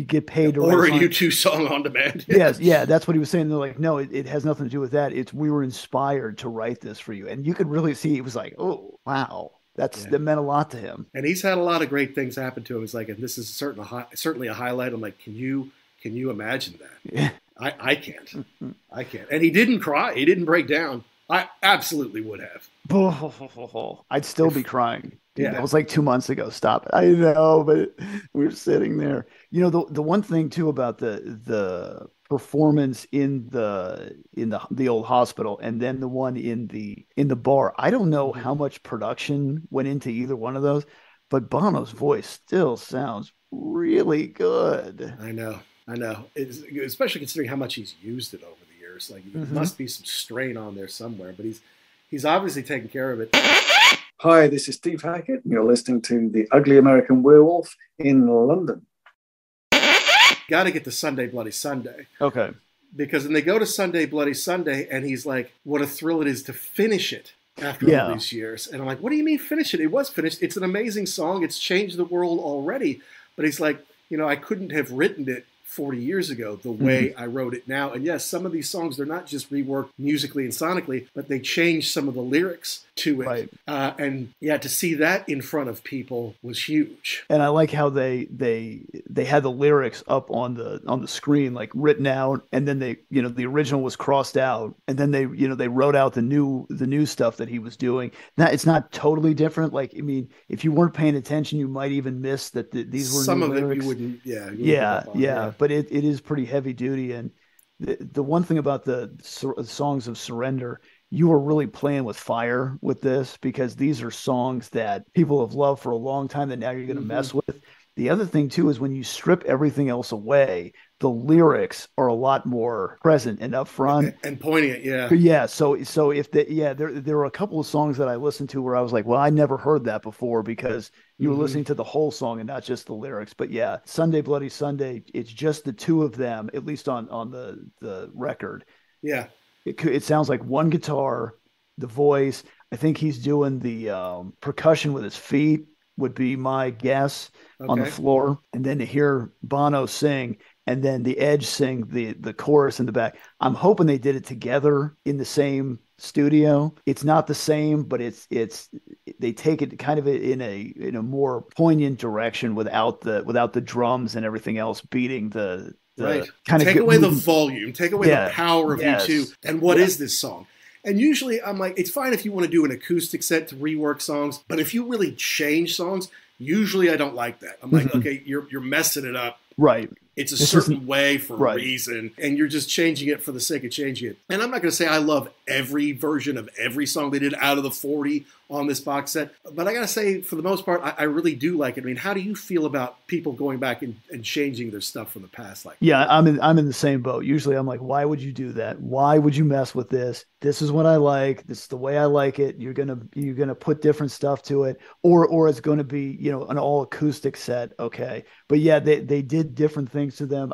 S2: get paid to
S1: or a U2 song on demand.
S2: Yes. Yeah. That's what he was saying. They're like, no, it has nothing to do with that. We were inspired to write this for you. And you could really see, it was like, oh, wow. That meant a lot to him.
S1: And he's had a lot of great things happen to him. It's like, and this is certainly a highlight. I'm like, can you imagine that?
S2: Yeah.
S1: I can't. I can't. And he didn't cry. He didn't break down. I absolutely would have.
S2: I'd still be crying. Dude,
S1: Yeah.
S2: That was like 2 months ago. Stop it. I know, but we were sitting there. The one thing too about the performance in the old hospital and then the one in the bar. I don't know how much production went into either one of those, but Bono's voice still sounds really good.
S1: I know. Especially considering how much he's used it over the years. Like, there must be some strain on there somewhere, but he's obviously taken care of it.
S4: Hi, this is Steve Hackett. You're listening to The Ugly American Werewolf in London.
S1: Got to get to Sunday Bloody Sunday.
S2: Okay.
S1: Because then they go to Sunday Bloody Sunday, and he's like, what a thrill it is to finish it after all these years. And I'm like, what do you mean finish it? It was finished. It's an amazing song. It's changed the world already. But he's like, I couldn't have written it 40 years ago the way I wrote it now. And yes, some of these songs, they're not just reworked musically and sonically, but they changed some of the lyrics to it.
S2: Right.
S1: And to see that in front of people was huge.
S2: And I like how they had the lyrics up on the screen, like written out, and then they, the original was crossed out, and then they wrote out the new stuff that he was doing. Now it's not totally different. Like, I mean, if you weren't paying attention, you might even miss that these were
S1: some
S2: new
S1: of
S2: lyrics.
S1: it you wouldn't.
S2: Yeah. But it is pretty heavy duty. And the one thing about the songs of surrender, you are really playing with fire with this, because these are songs that people have loved for a long time that now you're going to mess with. The other thing too is when you strip everything else away, the lyrics are a lot more present and upfront
S1: and poignant.
S2: So if there were a couple of songs that I listened to where I was like, well, I never heard that before, because you were listening to the whole song and not just the lyrics. But yeah, Sunday Bloody Sunday, it's just the two of them, at least on the record.
S1: Yeah.
S2: It sounds like one guitar, the voice. I think he's doing the percussion with his feet, would be my guess, on the floor. And then to hear Bono sing and then the Edge sing the chorus in the back. I'm hoping they did it together in the same studio. It's not the same, but it's they take it kind of in a more poignant direction without the drums and everything else beating the
S1: right.
S2: Kind of
S1: take away the volume, take away the power of U2. And what is this song? And usually I'm like, it's fine if you want to do an acoustic set to rework songs, but if you really change songs, usually I don't like that. I'm like, okay, you're messing it up.
S2: Right.
S1: It's a certain way for a reason, and you're just changing it for the sake of changing it. And I'm not going to say I love every version of every song they did out of the 40 on this box set, but I got to say, for the most part, I really do like it. I mean, how do you feel about people going back and changing their stuff from the past? Like,
S2: yeah, I'm in the same boat. Usually I'm like, why would you do that? Why would you mess with this? This is what I like. This is the way I like it. You're gonna put different stuff to it, or it's going to be an all acoustic set. Okay, but yeah, they did different things to them.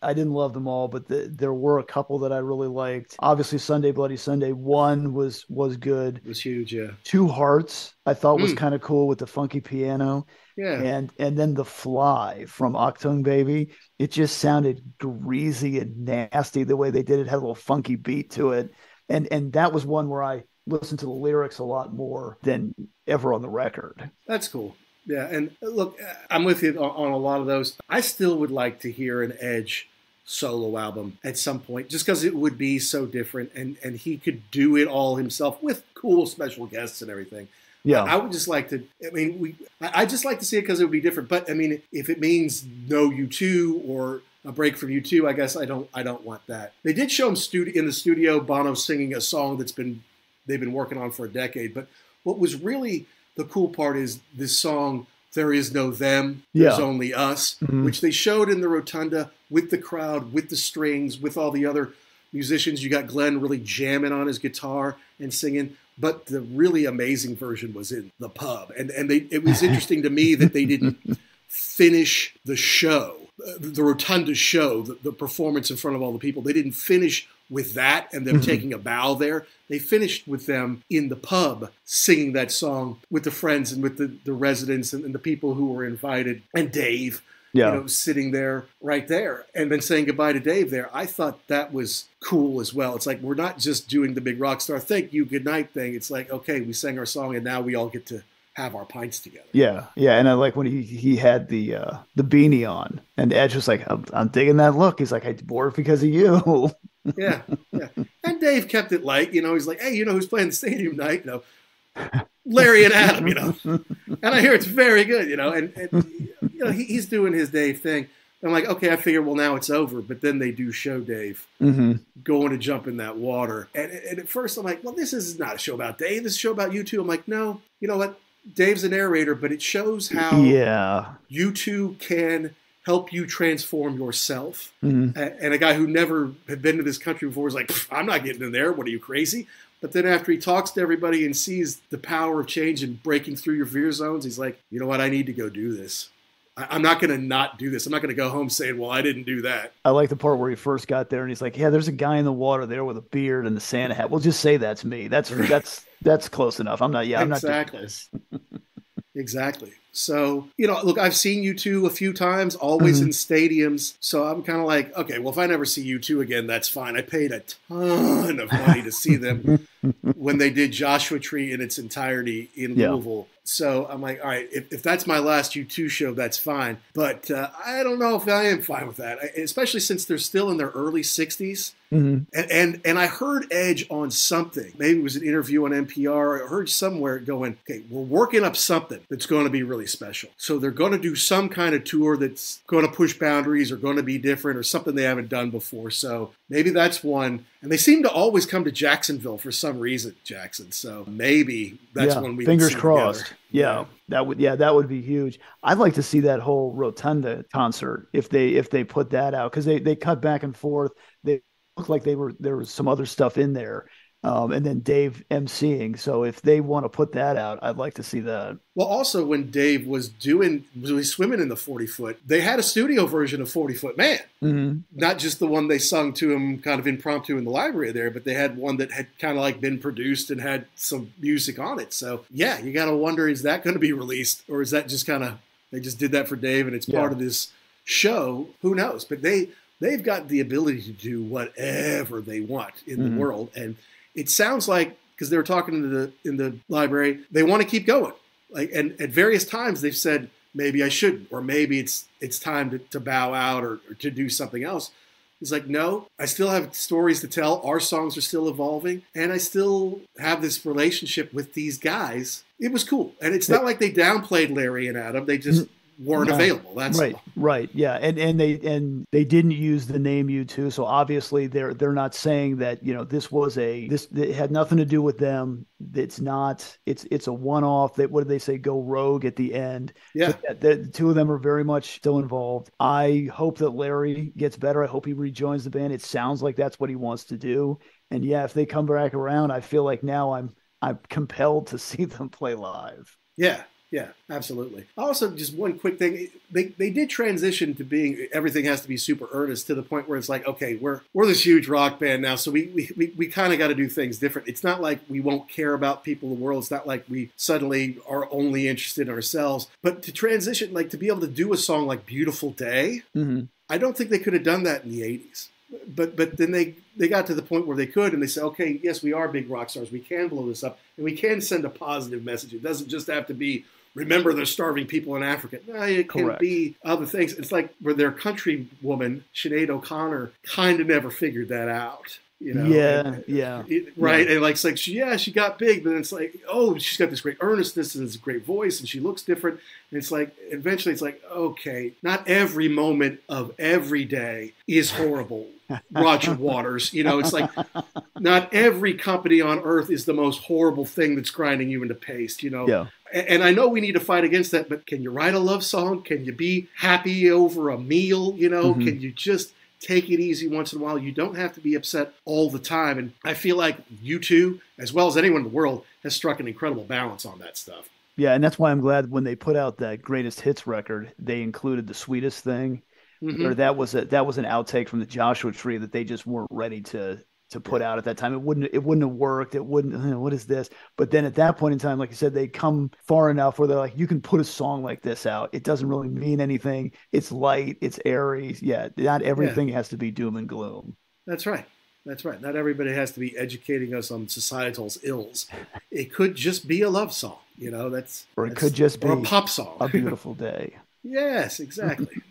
S2: I didn't love them all, but there were a couple that I really liked. Obviously, Sunday Bloody Sunday 1 was good.
S1: It was huge, yeah.
S2: Two Hearts I thought was kind of cool with the funky piano.
S1: Yeah.
S2: And then The Fly from Octung Baby, it just sounded greasy and nasty the way they did it. Had a little funky beat to it. And that was one where I listened to the lyrics a lot more than ever on the record.
S1: That's cool. Yeah, and look, I'm with you on a lot of those. I still would like to hear an Edge solo album at some point, just because it would be so different, and he could do it all himself with cool special guests and everything.
S2: Yeah,
S1: I would just like to. I mean, I just like to see it because it would be different. But I mean, if it means no U2 or a break from U2, I guess I don't want that. They did show him in the studio, Bono singing a song they've been working on for a decade. But what was really the cool part is this song, There Is No Them, There's Only Us, which they showed in the rotunda with the crowd, with the strings, with all the other musicians. You got Glenn really jamming on his guitar and singing. But the really amazing version was in the pub. And it was interesting to me that they didn't finish the show, the rotunda show, the performance in front of all the people. They didn't finish with that and them taking a bow there. They finished with them in the pub singing that song with the friends and with the residents and the people who were invited. And Dave, sitting there right there and then saying goodbye to Dave there. I thought that was cool as well. It's like, we're not just doing the big rock star thank you, good night thing. It's like, okay, we sang our song and now we all get to have our pints together. Yeah.
S2: And I like when he had the beanie on and Edge was like, I'm digging that look. He's like, I wore it because of you.
S1: Yeah. And Dave kept it light. He's like, hey, who's playing the stadium night? Larry and Adam, and I hear it's very good, and he's doing his Dave thing. I'm like, okay, I figure, well, now it's over. But then they do show Dave going to jump in that water. And at first I'm like, well, this is not a show about Dave. This is a show about U2. I'm like, no, you know what? Dave's a narrator, but it shows how U2 can help you transform yourself. And a guy who never had been to this country before was like, I'm not getting in there. What are you, crazy? But then after he talks to everybody and sees the power of change and breaking through your fear zones, he's like, you know what? I need to go do this. I'm not going to not do this. I'm not going to go home saying, well, I didn't do that.
S2: I like the part where he first got there and he's like, yeah, there's a guy in the water there with a beard and the Santa hat. We'll just say that's me. That's close enough. I'm not doing this.
S1: Exactly. So, look, I've seen U2 a few times, always in stadiums. So I'm kind of like, okay, well, if I never see U2 again, that's fine. I paid a ton of money to see them when they did Joshua Tree in its entirety in Louisville. So I'm like, all right, if that's my last U2 show, that's fine. But I don't know if I am fine with that, especially since they're still in their early 60s. And I heard Edge on something. Maybe it was an interview on NPR. I heard somewhere going, okay, we're working up something that's going to be really special. So they're going to do some kind of tour that's going to push boundaries or going to be different or something they haven't done before. So maybe that's one. And they seem to always come to Jacksonville for some reason, Jackson. So maybe that's when we
S2: fingers
S1: see
S2: crossed.
S1: Together.
S2: Yeah, that would be huge. I'd like to see that whole Rotunda concert if they put that out, because they cut back and forth. They looked like there was some other stuff in there. And then Dave emceeing. So if they want to put that out, I'd like to see that.
S1: Well, also when Dave was swimming in the 40-foot, they had a studio version of 40-Foot Man. Not just the one they sung to him kind of impromptu in the library there, but they had one that had kind of like been produced and had some music on it. So yeah, you got to wonder, is that going to be released, or is that just kind of, they just did that for Dave and it's part of this show? Who knows? But they've got the ability to do whatever they want in the world. And it sounds like, because they were talking in the library, they want to keep going. And at various times they've said, maybe I shouldn't, or maybe it's time to bow out or to do something else. It's like, no, I still have stories to tell. Our songs are still evolving, and I still have this relationship with these guys. It was cool. And it's not like they downplayed Larry and Adam. They just weren't available. That's
S2: right. Yeah. And they didn't use the name U2. So obviously they're not saying that, this it had nothing to do with them. It's a one-off. What did they say? Go rogue at the end.
S1: Yeah.
S2: The two of them are very much still involved. I hope that Larry gets better. I hope he rejoins the band. It sounds like that's what he wants to do. And yeah, if they come back around, I feel like now I'm compelled to see them play live.
S1: Yeah. Yeah, absolutely. Also, just one quick thing. They did transition to being everything has to be super earnest to the point where it's like, okay, we're this huge rock band now, so we kind of got to do things different. It's not like we won't care about people in the world. It's not like we suddenly are only interested in ourselves. But to transition, like to be able to do a song like Beautiful Day, I don't think they could have done that in the 80s. But then they got to the point where they could, and they said, okay, yes, we are big rock stars. We can blow this up, and we can send a positive message. It doesn't just have to be, remember there's starving people in Africa. No, it can be other things. It's like where their country woman, Sinead O'Connor, kind of never figured that out. You know? Right? And like, it's like, she got big, but it's like, oh, she's got this great earnestness and this great voice, and she looks different. And it's like, eventually it's like, okay, not every moment of every day is horrible. Roger Waters, you know, it's like not every company on earth is the most horrible thing that's grinding you into paste, you know.
S2: Yeah.
S1: And I know we need to fight against that, but can you write a love song? Can you be happy over a meal? You know, can you just take it easy once in a while? You don't have to be upset all the time. And I feel like U2, as well as anyone in the world, has struck an incredible balance on that stuff.
S2: Yeah, and that's why I'm glad when they put out that greatest hits record, they included the sweetest thing. Or that was an outtake from the Joshua Tree that they just weren't ready to put out at that time. It wouldn't have worked. It wouldn't. What is this? But then at that point in time, like you said, they come far enough where they're like, you can put a song like this out. It doesn't really mean anything. It's light. It's airy. Yeah, not everything has to be doom and gloom.
S1: That's right. That's right. Not everybody has to be educating us on societal ills. It could just be a love song. You know,
S2: it could just be
S1: a pop song.
S2: A beautiful day.
S1: Yes, exactly.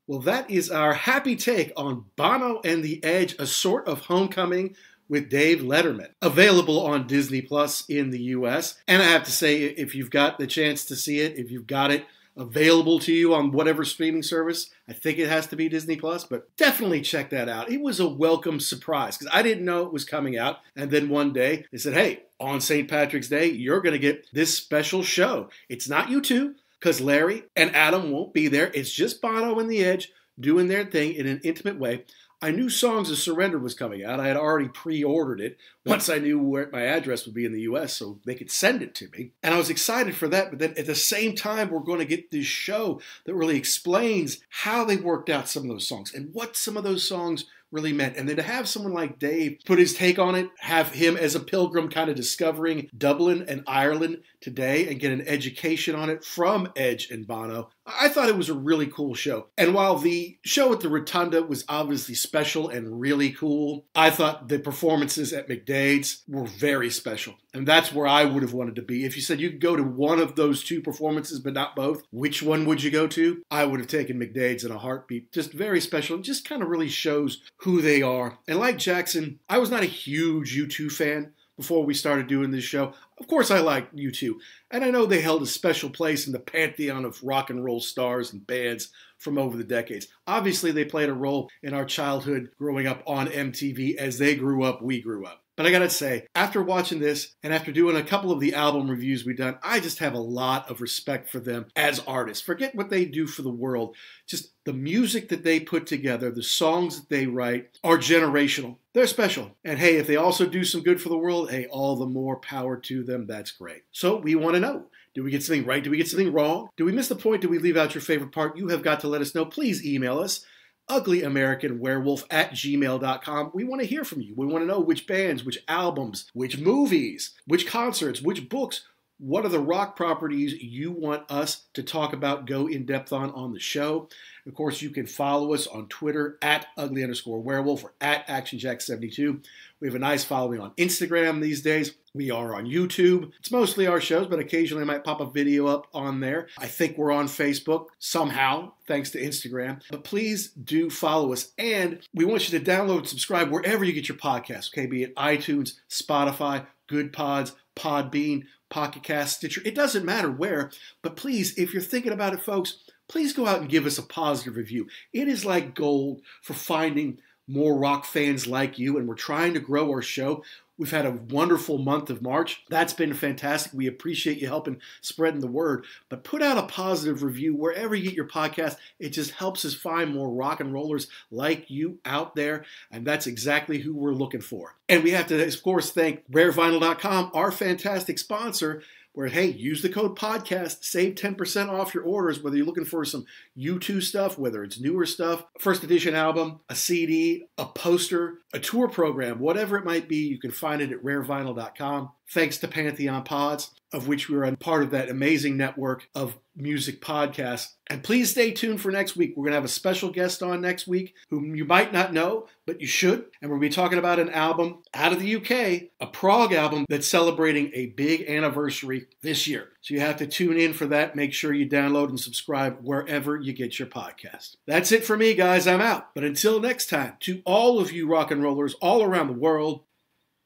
S1: Well, that is our happy take on Bono and the Edge, a sort of homecoming with Dave Letterman, available on Disney Plus in the US. And I have to say, if you've got the chance to see it, if you've got it available to you on whatever streaming service, I think it has to be Disney Plus, but definitely check that out. It was a welcome surprise because I didn't know it was coming out. And then one day they said, hey, on St. Patrick's Day, you're going to get this special show. It's not U2, because Larry and Adam won't be there. It's just Bono and the Edge doing their thing in an intimate way. I knew Songs of Surrender was coming out. I had already pre-ordered it once I knew where my address would be in the U.S. so they could send it to me. And I was excited for that. But then at the same time, we're going to get this show that really explains how they worked out some of those songs and what some of those songs really meant. And then to have someone like Dave put his take on it, have him as a pilgrim kind of discovering Dublin and Ireland today and get an education on it from Edge and Bono, I thought it was a really cool show. And while the show at the Rotunda was obviously special and really cool, I thought the performances at McDade's were very special. And that's where I would have wanted to be. If you said you could go to one of those two performances, but not both, which one would you go to? I would have taken McDade's in a heartbeat. Just very special. It just kind of really shows who they are. And like Jackson, I was not a huge U2 fan before we started doing this show. Of course I like U2. And I know they held a special place in the pantheon of rock and roll stars and bands from over the decades. Obviously, they played a role in our childhood growing up on MTV. As they grew up, we grew up. But I gotta say, after watching this and after doing a couple of the album reviews we've done, I just have a lot of respect for them as artists. Forget what they do for the world. Just the music that they put together, the songs that they write are generational. They're special. And hey, if they also do some good for the world, hey, all the more power to them. That's great. So we want to know. Did we get something right? Did we get something wrong? Did we miss the point? Did we leave out your favorite part? You have got to let us know. Please email us. uglyamericanwerewolf@gmail.com. We want to hear from you. We want to know which bands, which albums, which movies, which concerts, which books, what are the rock properties you want us to talk about, go in depth on the show. Of course, you can follow us on Twitter @ugly_werewolf or @actionjack72. We have a nice following on Instagram these days. We are on YouTube. It's mostly our shows, but occasionally I might pop a video up on there. I think we're on Facebook somehow, thanks to Instagram. But please do follow us. And we want you to download and subscribe wherever you get your podcasts, okay? Be it iTunes, Spotify, Good Pods, Podbean, Pocket Cast, Stitcher. It doesn't matter where. But please, if you're thinking about it, folks, please go out and give us a positive review. It is like gold for finding more rock fans like you, and we're trying to grow our show. We've had a wonderful month of March. That's been fantastic. We appreciate you helping spreading the word. But put out a positive review wherever you get your podcast. It just helps us find more rock and rollers like you out there. And that's exactly who we're looking for. And we have to, of course, thank rarevinyl.com, our fantastic sponsor, where, hey, use the code podcast, save 10% off your orders, whether you're looking for some U2 stuff, whether it's newer stuff, first edition album, a CD, a poster, a tour program, whatever it might be, you can find it at rarevinyl.com. Thanks to Pantheon Pods, of which we're a part of that amazing network of music podcasts. And please stay tuned for next week. We're going to have a special guest on next week whom you might not know, but you should. And we'll be talking about an album out of the UK, a prog album that's celebrating a big anniversary this year. So you have to tune in for that. Make sure you download and subscribe wherever you get your podcast. That's it for me, guys. I'm out. But until next time, to all of you rock and rollers all around the world,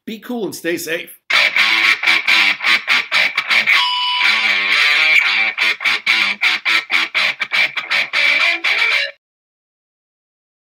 S1: be cool and stay safe.